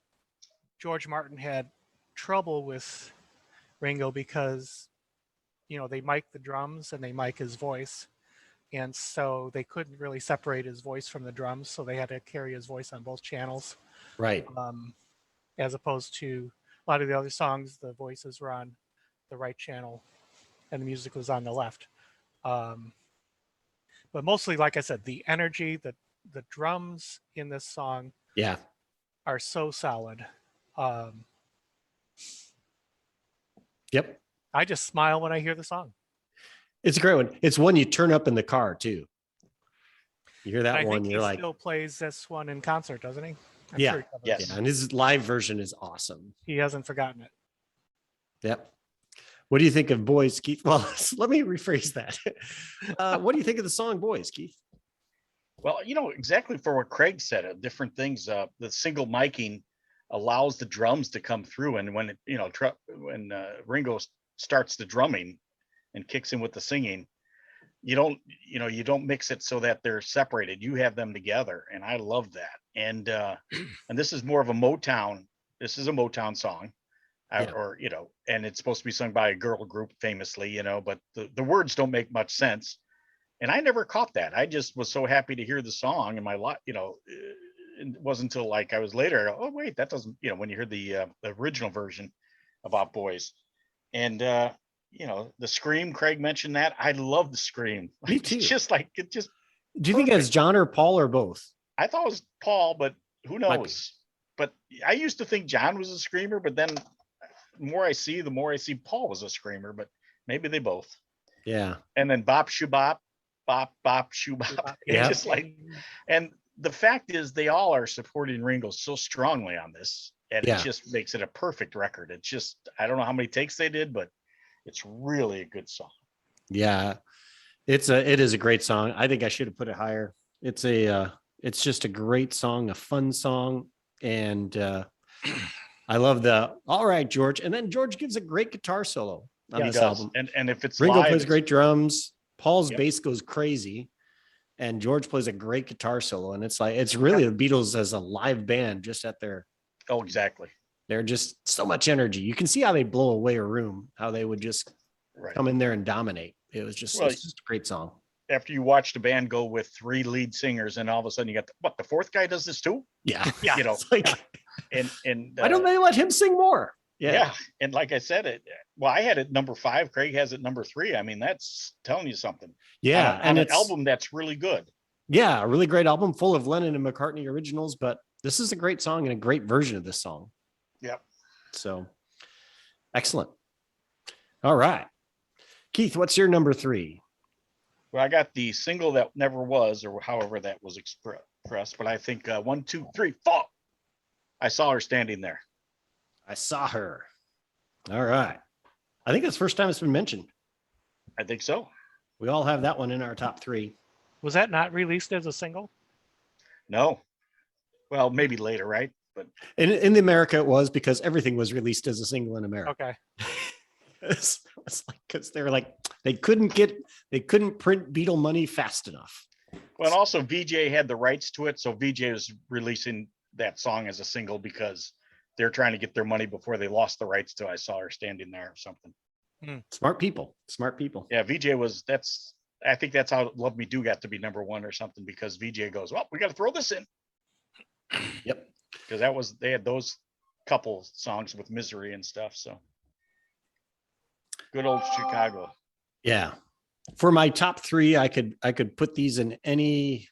George Martin had trouble with Ringo because, they mic the drums and they mic his voice. And so they couldn't really separate his voice from the drums. So they had to carry his voice on both channels. Right. As opposed to a lot of the other songs, the voices were on the right channel and the music was on the left. But mostly, like I said, the energy, the drums in this song are so solid. Yep. I just smile when I hear the song. It's a great one. It's one you turn up in the car too. You hear that I one, think you're he like, still plays this one in concert, doesn't he? I'm Yeah. sure he covers Yes. it. yeah. And his live version is awesome. He hasn't forgotten it. Yep. What do you think of Boys, Keith? Well, let me rephrase that. What do you think of the song Boys, Keith? Well, exactly for what Craig said, different things. The single miking allows the drums to come through, and when when Ringo starts the drumming and kicks in with the singing, you don't mix it so that they're separated. You have them together, and I love that. And and this is more of a Motown. This is a Motown song, Yeah. and it's supposed to be sung by a girl group, famously, but the words don't make much sense. And I never caught that. I just was so happy to hear the song, and it wasn't until like I was later, oh wait, that doesn't, when you hear the original version about Boys, and the scream. Craig mentioned that. I love the scream. Me too. It's just like it just. Do you think it's John or Paul or both? I thought it was Paul, but who Might be. knows? But I used to think John was a screamer, but then the more I see Paul was a screamer, but maybe they both. Yeah. And then bop shoo bop, bop bop shoo bop. It's Yeah. just like, and the fact is they all are supporting Ringo so strongly on this, and Yeah. it just makes it a perfect record. It's just, I don't know how many takes they did, but it's really a good song. Yeah. It is a great song. I think I should have put it higher. It's just a great song, a fun song. And I love the all right, George. And then George gives a great guitar solo on He this does. album. And if it's Ringo live, plays it's- great drums. Paul's Yep. bass goes crazy. And George plays a great guitar solo. And it's really the Beatles as a live band, just at Oh, exactly. they're just so much energy. You can see how they blow away a room, how they would just Right. come in there and dominate. It's just a great song. After you watch the band go with 3 lead singers, and all of a sudden you got the 4th guy does this too. Yeah. Yeah. It's like, And why don't they let him sing more? yeah. And like I said, I had it number 5. Craig has it number 3. I mean, that's telling you something. Yeah. On an it's album that's really good. Yeah, a really great album full of Lennon and McCartney originals, but this is a great song and a great version of this song. Yep. So excellent. All right. Keith, what's your number 3? Well, I got the single that never was, or however that was expressed, but I think 1, 2, 3, 4. I saw her standing there. I Saw Her. All right. I think that's the first time it's been mentioned. I think so. We all have that one in our top 3. Was that not released as a single? No. Well, maybe later, right? But In the America, it was because everything was released as a single in America. Okay. It's like because they were like they couldn't print Beatle money fast enough. Well, and also VJ had the rights to it, so VJ was releasing that song as a single because they're trying to get their money before they lost the rights to I Saw Her Standing There or something. Smart people. Yeah, VJ I think that's how Love Me Do got to be number 1 or something, because VJ goes, well, we got to throw this in. Yep. Because they had those couple songs with Misery and stuff. So good old Chicago. Yeah. For my top 3, I could put these in any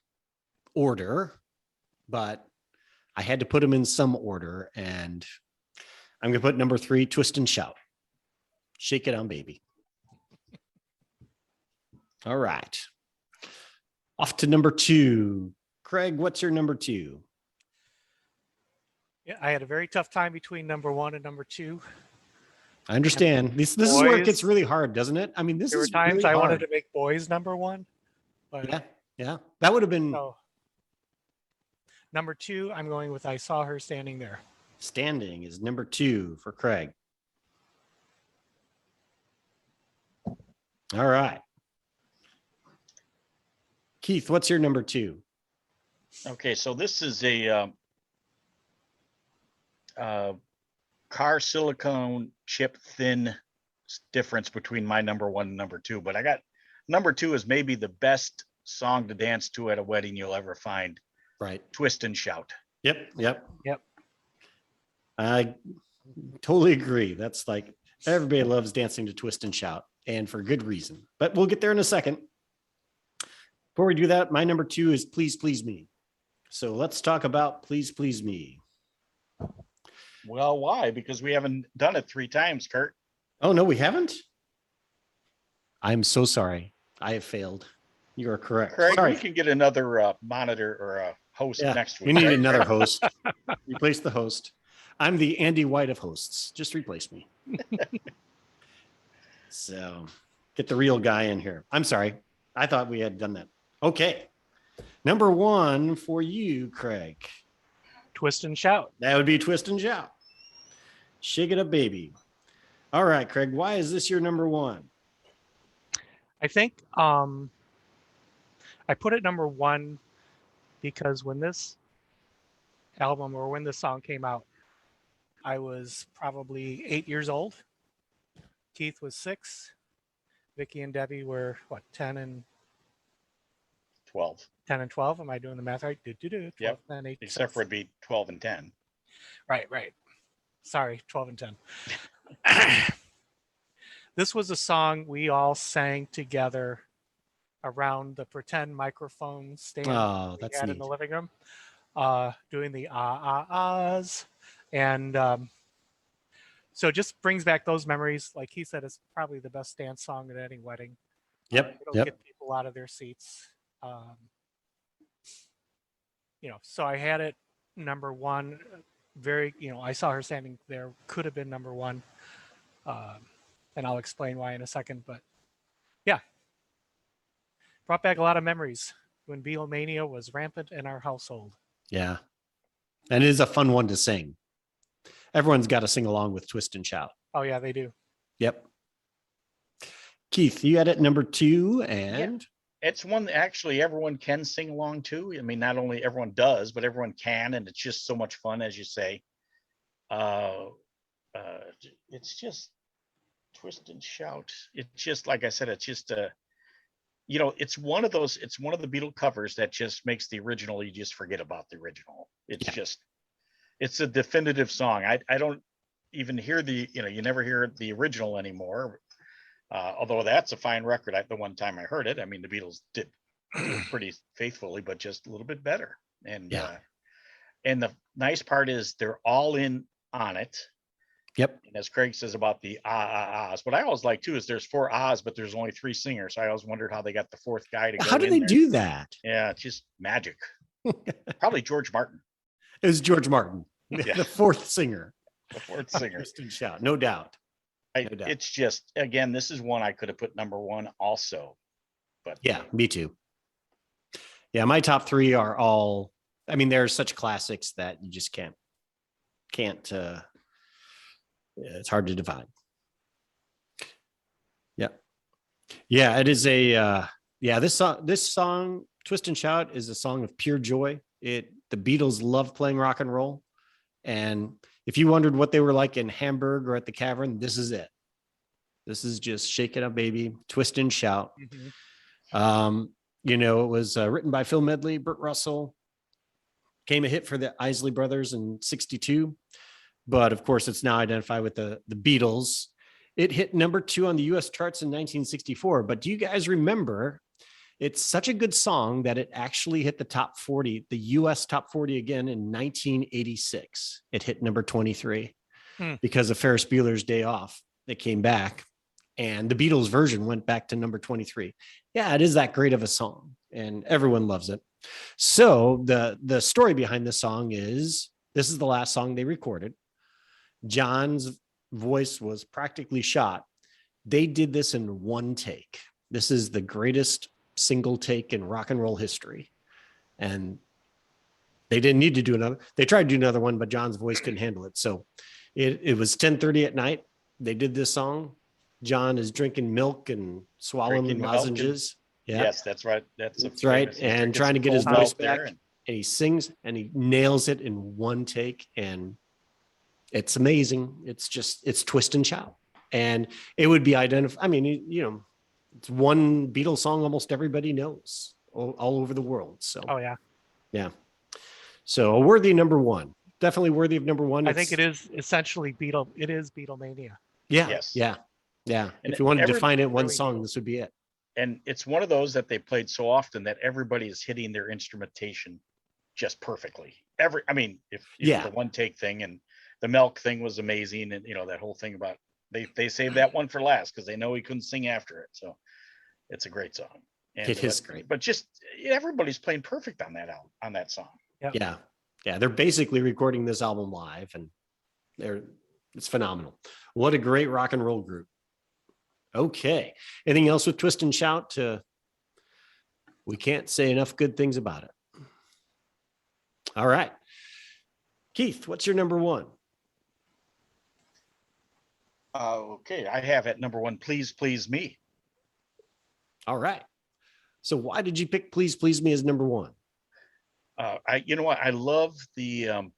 order, but I had to put them in some order, and I'm going to put number 3, Twist and Shout. Shake It On Baby. All right. Off to number 2. Craig, what's your number 2? Yeah, I had a very tough time between number 1 and number 2. I understand. This is where it Boys. gets really hard, doesn't it? I mean, this There were is times really I wanted hard. to make Boys number 1, but Yeah. That would have been no. Number 2, I'm going with I Saw Her Standing There. standing is number 2 for Craig. All right. Keith, what's your number 2? Okay, so this is a car silicone chip thin difference between my number 1 and number 2, but I got number 2 is maybe the best song to dance to at a wedding you'll ever find. Right. Twist and Shout. Yep. Yep. I totally agree. That's like everybody loves dancing to Twist and Shout, and for good reason. But we'll get there in a second. Before we do that, my number 2 is Please Please Me. So let's talk about Please Please Me. Well, why? Because we haven't done it 3 times, Kurt. Oh, no, we haven't? I'm so sorry. I have failed. You are correct. Craig, Sorry. we can get another monitor or a host Yeah, next we week. need right? another host. Replace the host. I'm the Andy White of hosts. Just replace me. So get the real guy in here. I'm sorry. I thought we had done that. Okay. Number one for you, Craig. Twist and Shout. That would be Twist and Shout. Shake It Up, Baby. All right, Craig. Why is this your number one? I think I put it number one because when this album or when this song came out, I was probably 8 years old. Keith was 6. Vicky and Debbie were what, 10 and 12. 10 and 12. Am I doing the math right? 12, Yep. 10, 8, Except 6. for it'd be 12 and 10. Right. Sorry, 12 and 10. This was a song we all sang together around the pretend microphone stand Oh, we that's had neat. in the living room, doing the ahs. And so it just brings back those memories. Like he said, it's probably the best dance song at any wedding. Yep. It'll Yep. get people out of their seats. So I had it number one. I saw her standing there. Could have been number one. And I'll explain why in a second. But yeah, brought back a lot of memories when Beatlemania was rampant in our household. Yeah. And it is a fun one to sing. Everyone's got to sing along with Twist and Shout. Oh yeah, they do. Yep. Keith, you had it number two, and It's one that actually everyone can sing along to. I mean, not only everyone does, but everyone can, and it's just so much fun, as you say. It's just Twist and Shout. It's just, like I said, it's just it's one of the Beatle covers that just makes the original, you just forget about the original. It's a definitive song. I don't even hear you never hear the original anymore. Although that's a fine record. The one time I heard it, I mean, the Beatles did it pretty faithfully, but just a little bit better. And and the nice part is they're all in on it. Yep. And as Craig says about the ahs, what I always like too is there's 4 ahs, but there's only 3 singers. So I always wondered how they got the 4th guy to go. How do they do that? Yeah, it's just magic. Probably George Martin. It was George Martin, the 4th singer. The 4th singer. Twist and Shout, no doubt. It's just, again, this is one I could have put number one also. But yeah, me too. Yeah, my top 3 are all, I mean, they're such classics that you just can't it's hard to divide. Yeah, it is this song Twist and Shout is a song of pure joy. The Beatles love playing rock and roll, and if you wondered what they were like in Hamburg or at the Cavern, this is it. This is just Shake It Up, Baby, Twist and Shout. Mm-hmm. It was written by Phil Medley, Burt Russell. Became a hit for the Isley Brothers in '62. But of course, it's now identified with the Beatles. It hit number 2 on the US charts in 1964. But do you guys remember, it's such a good song that it actually hit the top 40, the US top 40 again in 1986. It hit number 23 because of Ferris Bueller's Day Off. It came back and the Beatles version went back to number 23. Yeah, it is that great of a song and everyone loves it. So the story behind this song is this is the last song they recorded. John's voice was practically shot. They did this in one take. This is the greatest single take in rock and roll history. And they didn't need to do another. They tried to do another one, but John's voice couldn't handle it. So it was 10:30 at night. They did this song. John is drinking milk and swallowing lozenges. Yes, that's right. That's right. And trying to get his voice back. And he sings and he nails it in one take. And it's amazing. It's Twist and Shout. And it would be identified. I mean, it's one Beatles song almost everybody knows all over the world. So, yeah. So a worthy number one, definitely worthy of number one. I think it is essentially Beatlemania. Yeah. Yes. Yeah. Yeah. And if you wanted to define it in one really song, this would be it. And it's one of those that they played so often that everybody is hitting their instrumentation just perfectly. If the one take thing and the milk thing was amazing. And, that whole thing about they saved that one for last because they know he couldn't sing after it. So It's a great song. And, It is great. But just everybody's playing perfect on that album, on that song. Yeah. Yeah. They're basically recording this album live, and it's phenomenal. What a great rock and roll group. Okay. Anything else with Twist and Shout? We can't say enough good things about it. All right. Keith, what's your number one? Okay. I have at number one, Please Please Me. All right. So why did you pick Please Please Me as number one? You know what? I love the,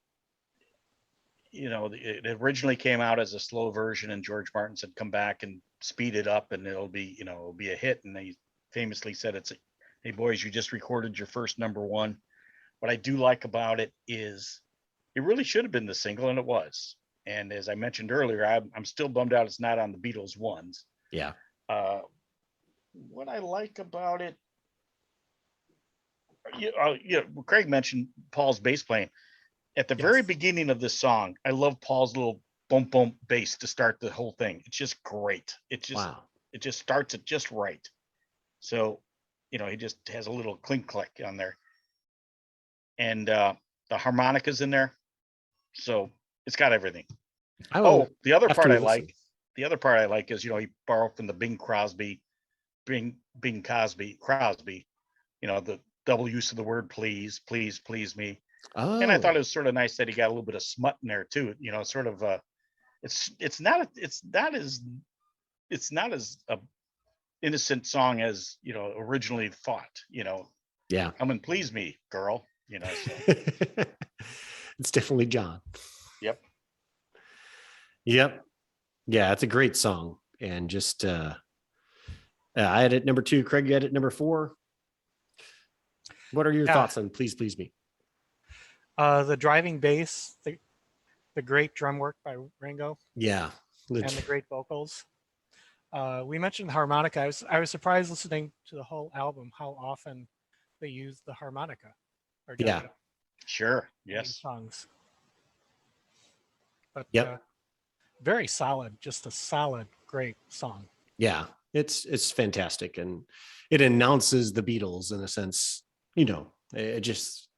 it originally came out as a slow version, and George Martin said, come back and speed it up and it'll be a hit. And they famously said, hey boys, you just recorded your first number one. What I do like about it is it really should have been the single, and it was. And as I mentioned earlier, I'm still bummed out it's not on the Beatles ones. Yeah. What I like about it, Craig mentioned Paul's bass playing. At the very beginning of this song, I love Paul's little bump bump bass to start the whole thing. It's just great. It just starts it just right. So, he just has a little clink click on there. And the harmonica's in there. So it's got everything. The other part I like is, he borrowed from the Bing Crosby, the double use of the word please, please, please me. Oh. And I thought it was sort of nice that he got a little bit of smut in there too. Sort of it's not as innocent song as originally thought. Yeah. Come and please me, girl. So. It's definitely John. Yep. Yeah, it's a great song. And just I had it number 2. Craig, you had it number 4. What are your thoughts on Please Please Me? The driving bass, the great drum work by Ringo. Yeah. And the great vocals. We mentioned the harmonica. I was surprised listening to the whole album how often they use the harmonica. Sure. Yes. Songs. But yep. Very solid. Just a solid, great song. Yeah, it's fantastic, and it announces the Beatles in a sense. It just,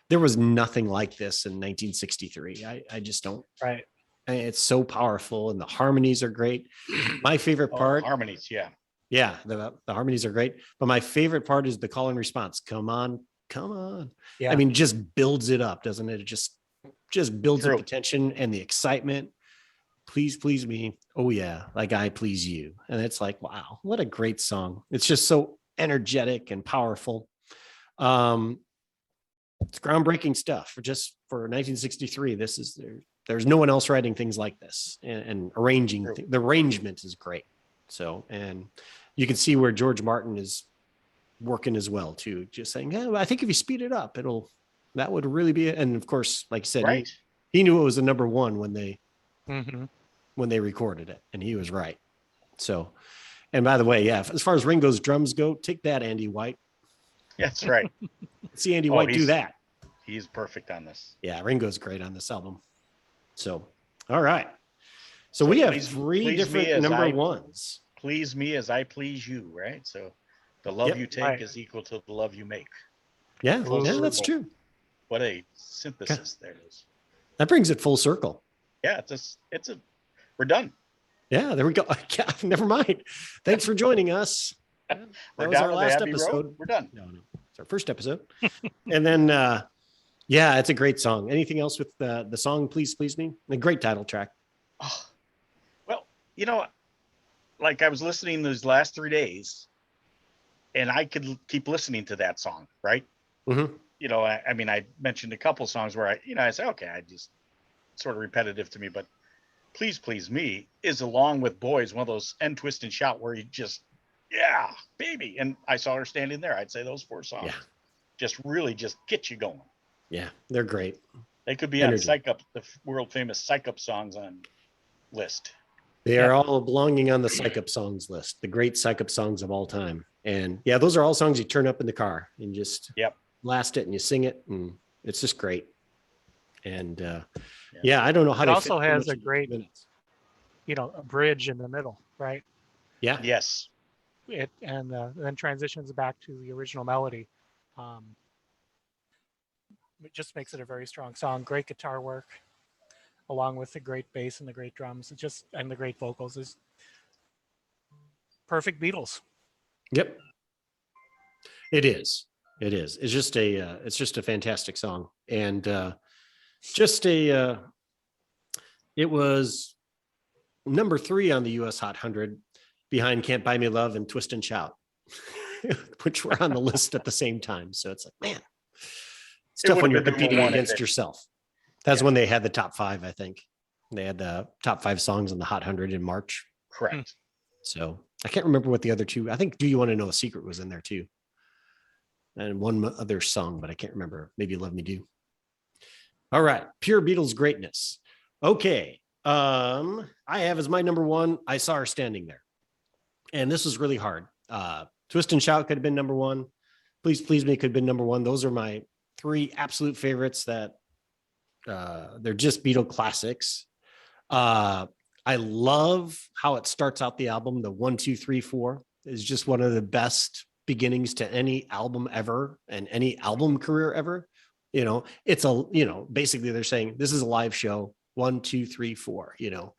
there was nothing like this in 1963. I just don't. Right. It's so powerful, and the harmonies are great. My favorite part. Harmonies, yeah. Yeah, the harmonies are great, but my favorite part is the call and response. Come on, come on. Yeah. I mean, it just builds it up, doesn't it? It just builds up the tension and the excitement. Please please me. Oh yeah, like I please you. And it's like, wow, what a great song. It's just so energetic and powerful. It's groundbreaking stuff for 1963. There's no one else writing things like this, and arranging. The arrangement is great. So, and you can see where George Martin is working as well too, just saying, yeah, I think if you speed it up, that would really be it. And of course, like you said, right. He knew it was the number one when they mm-hmm. recorded it, and he was right. So, and by the way, yeah, as far as Ringo's drums go, take that, Andy White. That's right. See Andy White do that. He's perfect on this. Yeah, Ringo's great on this album. So, all right. So we have three different number ones. Please me as I please you, right? So the love you take is equal to the love you make. Yeah, that's true. What a synthesis there is. That brings it full circle. Yeah, we're done. Yeah, there we go. Never mind. Thanks for joining us. That was our last episode. Road. We're done. No, it's our first episode. And then, yeah, it's a great song. Anything else with the song Please Please Me? A great title track. Oh, well, like I was listening those last 3 days, and I could keep listening to that song, right? Mm-hmm. I mean, I mentioned a couple songs where I say, okay, I just sort of repetitive to me, but Please Please Me is, along with Boys, one of those end, twist, and shout where you just, yeah, baby. And I saw her standing there. I'd say those 4 songs just really just get you going. Yeah, they're great. They could be on Psych Up, the world famous Psych Up songs on list. They are all belonging on the Psych Up songs list, the great Psych Up songs of all time. And yeah, those are all songs you turn up in the car and just blast it and you sing it, and it's just great. And I don't know how it also has a great, a bridge in the middle, right? Yeah. Yes. it and then transitions back to the original melody. Um, it just makes it a very strong song. Great guitar work, along with the great bass and the great drums. It just and the great vocals is perfect Beatles. Yep. It is. It is. It's just a fantastic song. And just a it was number 3 on the US Hot 100 behind Can't Buy Me Love and Twist and Shout, which were on the list at the same time. So it's like, man, it's tough when you're competing against yourself. That's when they had the top 5, I think. They had the top 5 songs on the Hot 100 in March. Correct. So I can't remember what the other 2, I think Do You Want to Know a Secret was in there too. And one other song, but I can't remember. Maybe Love Me Do. All right. Pure Beatles greatness. Okay. I have as my number 1, I Saw Her Standing There. And this was really hard. Twist and Shout could have been number 1. Please Please Me could have been number 1. Those are my 3 absolute favorites that they're just Beatle classics. I love how it starts out the album. The 1, 2, 3, 4 is just one of the best beginnings to any album ever and any album career ever. You know, it's a, you know, basically they're saying this is a live show. 1, 2, 3, 4, you know,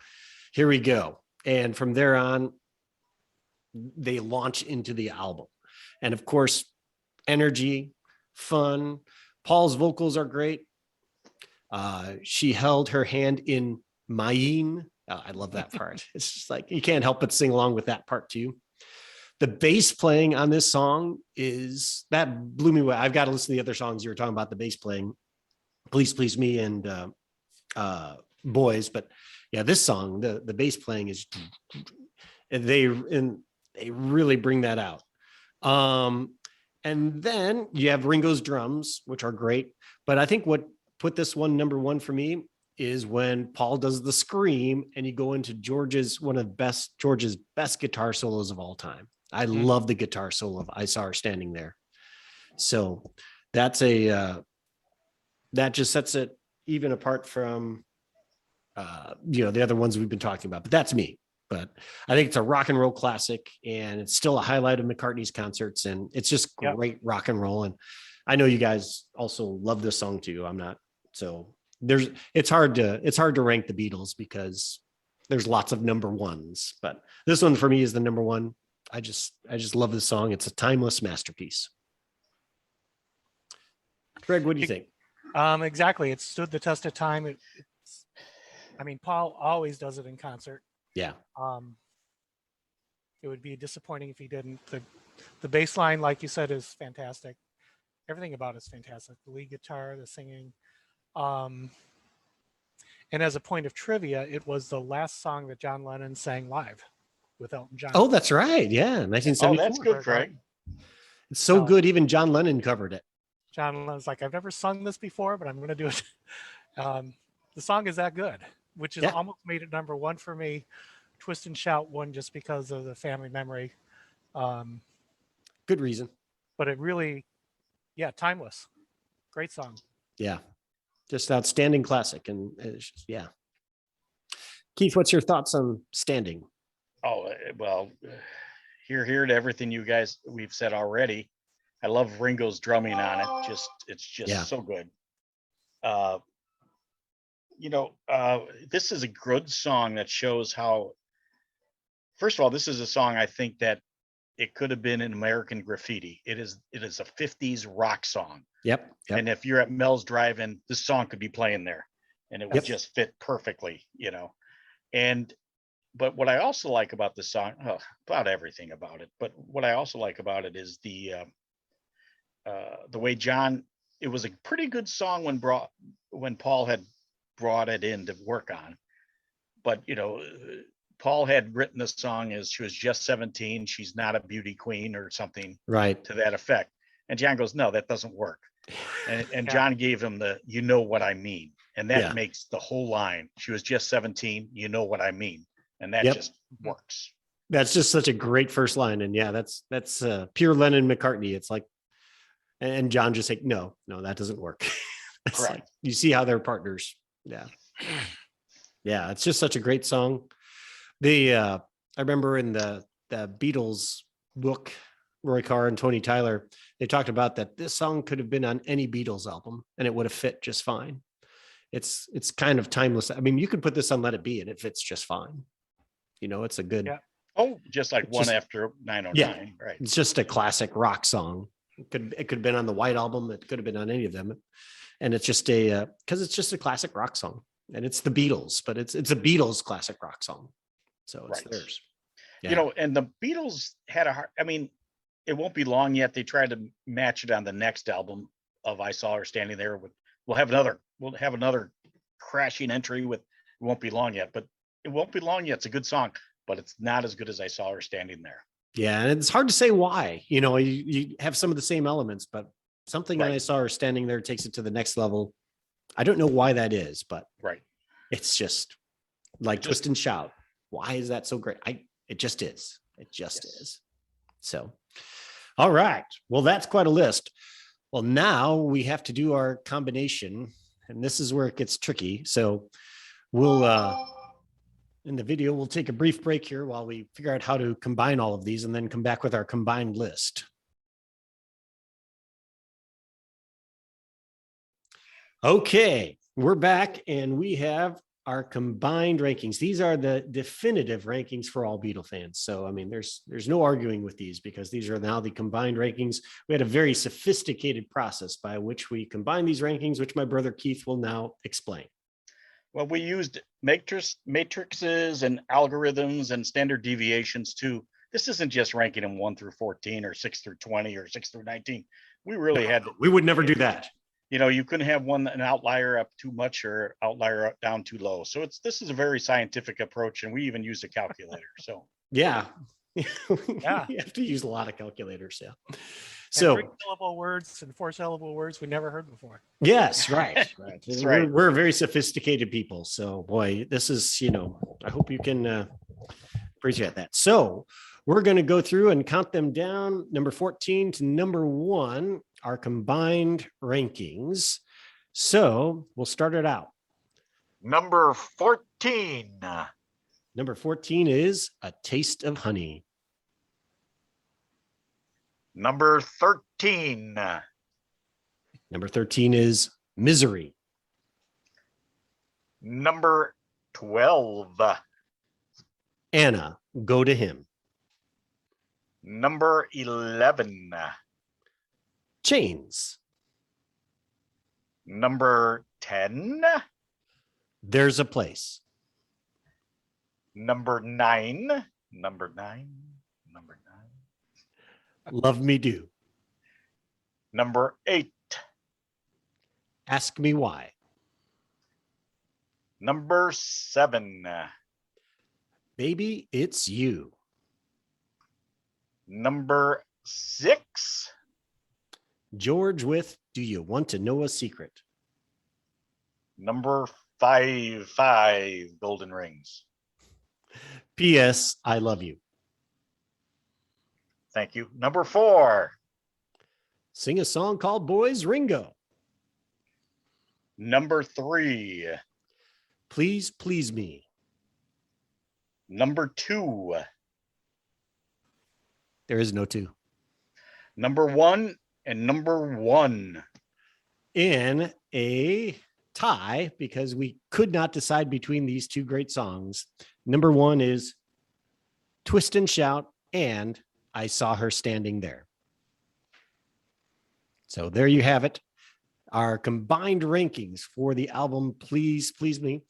here we go. And from there on, they launch into the album. And of course, energy, fun. Paul's vocals are great. She held her hand in mine. I love that part. It's just like, you can't help but sing along with that part too. The bass playing on this song that blew me away. I've got to listen to the other songs you were talking about, the bass playing, Please Please Me and Boys. But yeah, this song, the bass playing is, they really bring that out. And then you have Ringo's drums, which are great. But I think what put this one number 1 for me is when Paul does the scream and you go into George's best guitar solos of all time. I love the guitar solo of I Saw Her Standing There. So that's that just sets it even apart from the other ones we've been talking about. But that's me. But I think it's a rock and roll classic, and it's still a highlight of McCartney's concerts, and it's just great rock and roll. And I know you guys also love this song too. I'm not, so it's hard to rank the Beatles because there's lots of number 1s, but this one for me is the number 1. I just love this song. It's a timeless masterpiece. Greg, what do you think? Exactly. It stood the test of time. Paul always does it in concert. Yeah. It would be disappointing if he didn't. The bass line, like you said, is fantastic. Everything about it is fantastic. The lead guitar, the singing. And as a point of trivia, it was the last song that John Lennon sang live with Elton John. Oh, that's right. Yeah. 1974. Oh, that's good, Craig. It's so good. Even John Lennon covered it. John Lennon's like, I've never sung this before, but I'm going to do it. The song is that good, which is almost made it number 1 for me. Twist and Shout won just because of the family memory. Good reason. But it really, timeless. Great song. Yeah. Just outstanding classic. And it's just, Keith, what's your thoughts on Standing? Oh, well, here to everything you guys we've said already. I love Ringo's drumming on it. It's just so good. This is a good song that shows how, first of all, this is a song I think that it could have been in American Graffiti. It is a 50s rock song. Yep. And if you're at Mel's Drive-In, this song could be playing there and it would just fit perfectly, but what I also like about this song, about everything about it, but what I also like about it is the way John, it was a pretty good song when Paul had brought it in to work on, but Paul had written the song as she was just 17, she's not a beauty queen or something to that effect, and John goes, no, that doesn't work, and John gave him the you know what I mean, and that makes the whole line, she was just 17, you know what I mean, and that just works. That's just such a great first line, and that's pure Lennon McCartney. It's like, and John just like, no, that doesn't work. Like, you see how they're partners. It's just such a great song. I remember in the Beatles book, Roy Carr and Tony Tyler, they talked about that this song could have been on any Beatles album and it would have fit just fine. It's kind of timeless. I mean, you could put this on Let It Be and it fits just fine. You know, it's a good, Yeah. Oh, just like one Just- after 909, right? it's just a classic rock song. It could have been on the White Album. It could have been on any of them. And it's just because it's just a classic rock song and it's the Beatles, but it's a Beatles classic rock song. So it's Right. theirs. You know, and the Beatles had a hard, I mean, it won't be long yet. They tried to match it on the next album of I Saw Her Standing There with, we'll have another crashing entry with, it won't be long yet, but it won't be long yet. It's a good song, but it's not as good as I Saw Her Standing There. Yeah, and it's hard to say why. You know, you have some of the same elements, but something Right. I saw her standing there takes it to the next level. I don't know why that is, but Right. it's just like Just- Twist and Shout. Why is that so great? It just is. It just Yes. is. So, all right. Well, that's quite a list. Well, now we have to do our combination, and this is where it gets tricky. So we'll in the video, we'll take a brief break here while we figure out how to combine all of these and then come back with our combined list. Okay, we're back and we have our combined rankings. These are the definitive rankings for all Beatle fans. So, I mean, there's no arguing with these because these are now the combined rankings. We had a very sophisticated process by which we combine these rankings, which my brother Keith will now explain. Well, we used matrices and algorithms and standard deviations too. This isn't just ranking them 1 through 14 or 6 through 20 or 6 through 19. We really had to, We would never do that. you know, you couldn't have an outlier up too much or outlier up down too low. So this is a very scientific approach, and we even use a calculator. So Yeah. Yeah. You have to use a lot of calculators. Yeah. And So 3-syllable words and 4-syllable words we never heard before. yes, right. Right. That's We're, right. we're very sophisticated people. So boy, this is, you know, I hope you can appreciate that. So we're going to go through and count them down, number 14 to number 1, our combined rankings. So we'll start it out. Number 14. Number 14 is A Taste of Honey. Number 13. Number 13 is Misery. Number 12. Anna, Go to Him. Number 11. Chains. Number 10. There's a Place. Number 9. Number 9. Number 9. Love Me Do. Number 8. Ask Me Why. Number 7. Baby, It's You. Number 6. George with Do You Want to Know a Secret? Number 5. Golden Rings. P.S. I Love You. Thank you. Number 4. Sing a song called Boys Ringo. number 3, Please Please Me. number 2, There is no 2. number 1, and number 1. In a tie, because we could not decide between these two great songs. Number 1 is Twist and Shout and I Saw Her Standing There. So there you have it. Our combined rankings for the album Please Please Me.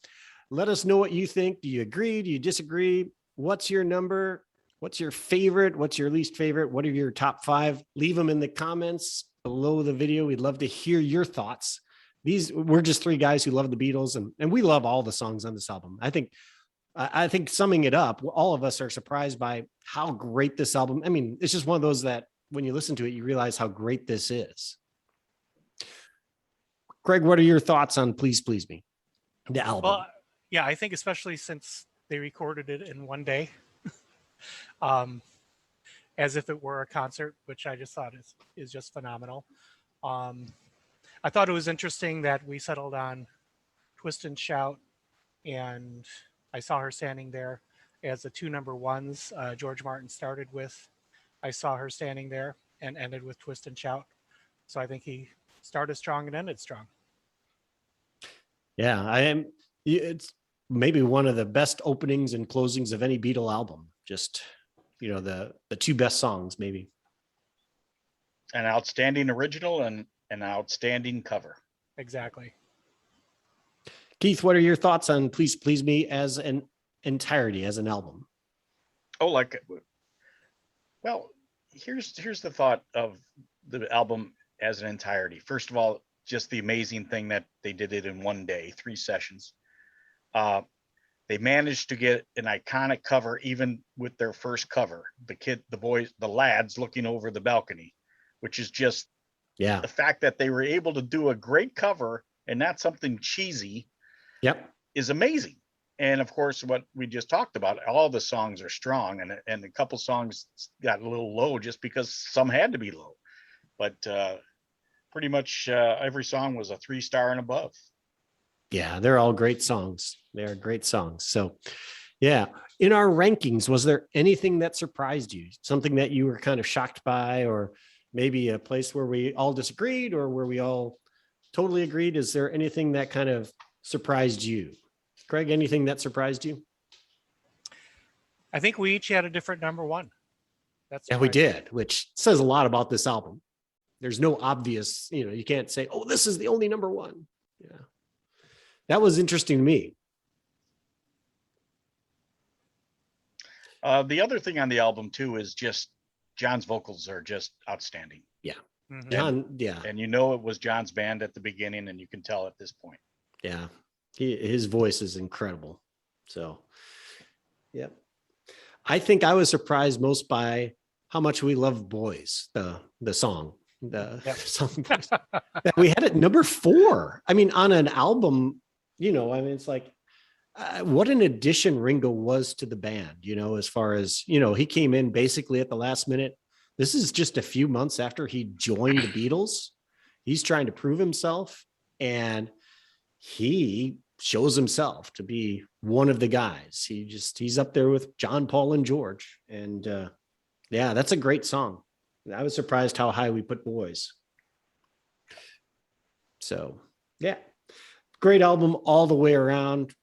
Let us know what you think. Do you agree? Do you disagree? What's your number? What's your favorite? What's your least favorite? What are your top 5? Leave them in the comments below the video. We'd love to hear your thoughts. We're just 3 guys who love the Beatles, and we love all the songs on this album. I think summing it up, all of us are surprised by how great this album. I mean, it's just one of those that when you listen to it, you realize how great this is. Greg, what are your thoughts on Please Please Me, the album? Well, yeah, I think especially since they recorded it in one day, as if it were a concert, which I just thought is just phenomenal. I thought it was interesting that we settled on Twist and Shout and I Saw Her Standing There as the 2 number 1s George Martin started with. I saw her standing there and ended with Twist and Shout. So I think he started strong and ended strong. Yeah, I am. It's maybe one of the best openings and closings of any Beatle album. Just, the two best songs, maybe. An outstanding original and an outstanding cover. Exactly. Keith, what are your thoughts on Please Please Me as an entirety, as an album? Oh, well, here's the thought of the album as an entirety. First of all, just the amazing thing that they did it in one day, 3 sessions. They managed to get an iconic cover, even with their first cover. The lads looking over the balcony, which is just Yeah. the fact that they were able to do a great cover and not something cheesy. Yep. Is amazing. And of course, what we just talked about, all the songs are strong, and a couple songs got a little low just because some had to be low. But pretty much every song was a 3-star and above. Yeah, they're all great songs. They're great songs. So, yeah, in our rankings, was there anything that surprised you? Something that you were kind of shocked by, or maybe a place where we all disagreed or where we all totally agreed? Is there anything that kind of surprised you? Craig, anything that surprised you? I think we each had a different number one. Yeah, we did, which says a lot about this album. There's no obvious, you can't say, oh, this is the only number one. Yeah. That was interesting to me. The other thing on the album too is just John's vocals are just outstanding. Mhm. John, yeah. And it was John's band at the beginning, and you can tell at this point. Yeah. His voice is incredible. So, yep. I think I was surprised most by how much we love Boys, the song, song that we had at number 4. I mean, on an album, it's like, what an addition Ringo was to the band, as far as, he came in basically at the last minute. This is just a few months after he joined the Beatles. He's trying to prove himself, and he shows himself to be one of the guys. He's up there with John, Paul, and George. And yeah, that's a great song. I was surprised how high we put Boys. So yeah, great album all the way around.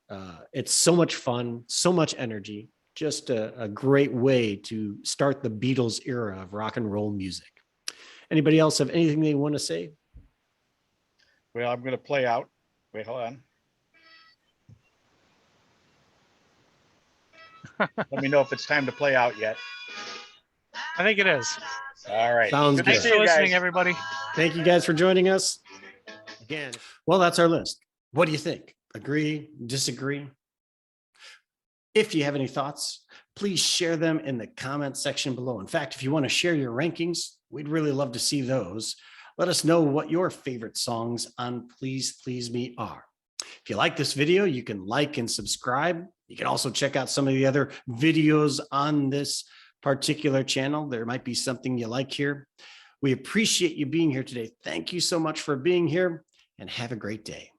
It's so much fun, so much energy, just a great way to start the Beatles era of rock and roll music. Anybody else have anything they want to say? Well, I'm going to play out. Wait, hold on. Let me know if it's time to play out yet. I think it is. All right. Sounds Good to good. Thanks see for you listening, guys. everybody. Thank you guys for joining us. Again, well, that's our list. What do you think? Agree? Disagree? If you have any thoughts, please share them in the comment section below. In fact, if you want to share your rankings, we'd really love to see those. Let us know what your favorite songs on Please Please Me are. If you like this video, you can like and subscribe. You can also check out some of the other videos on this particular channel. There might be something you like here. We appreciate you being here today. Thank you so much for being here, and have a great day.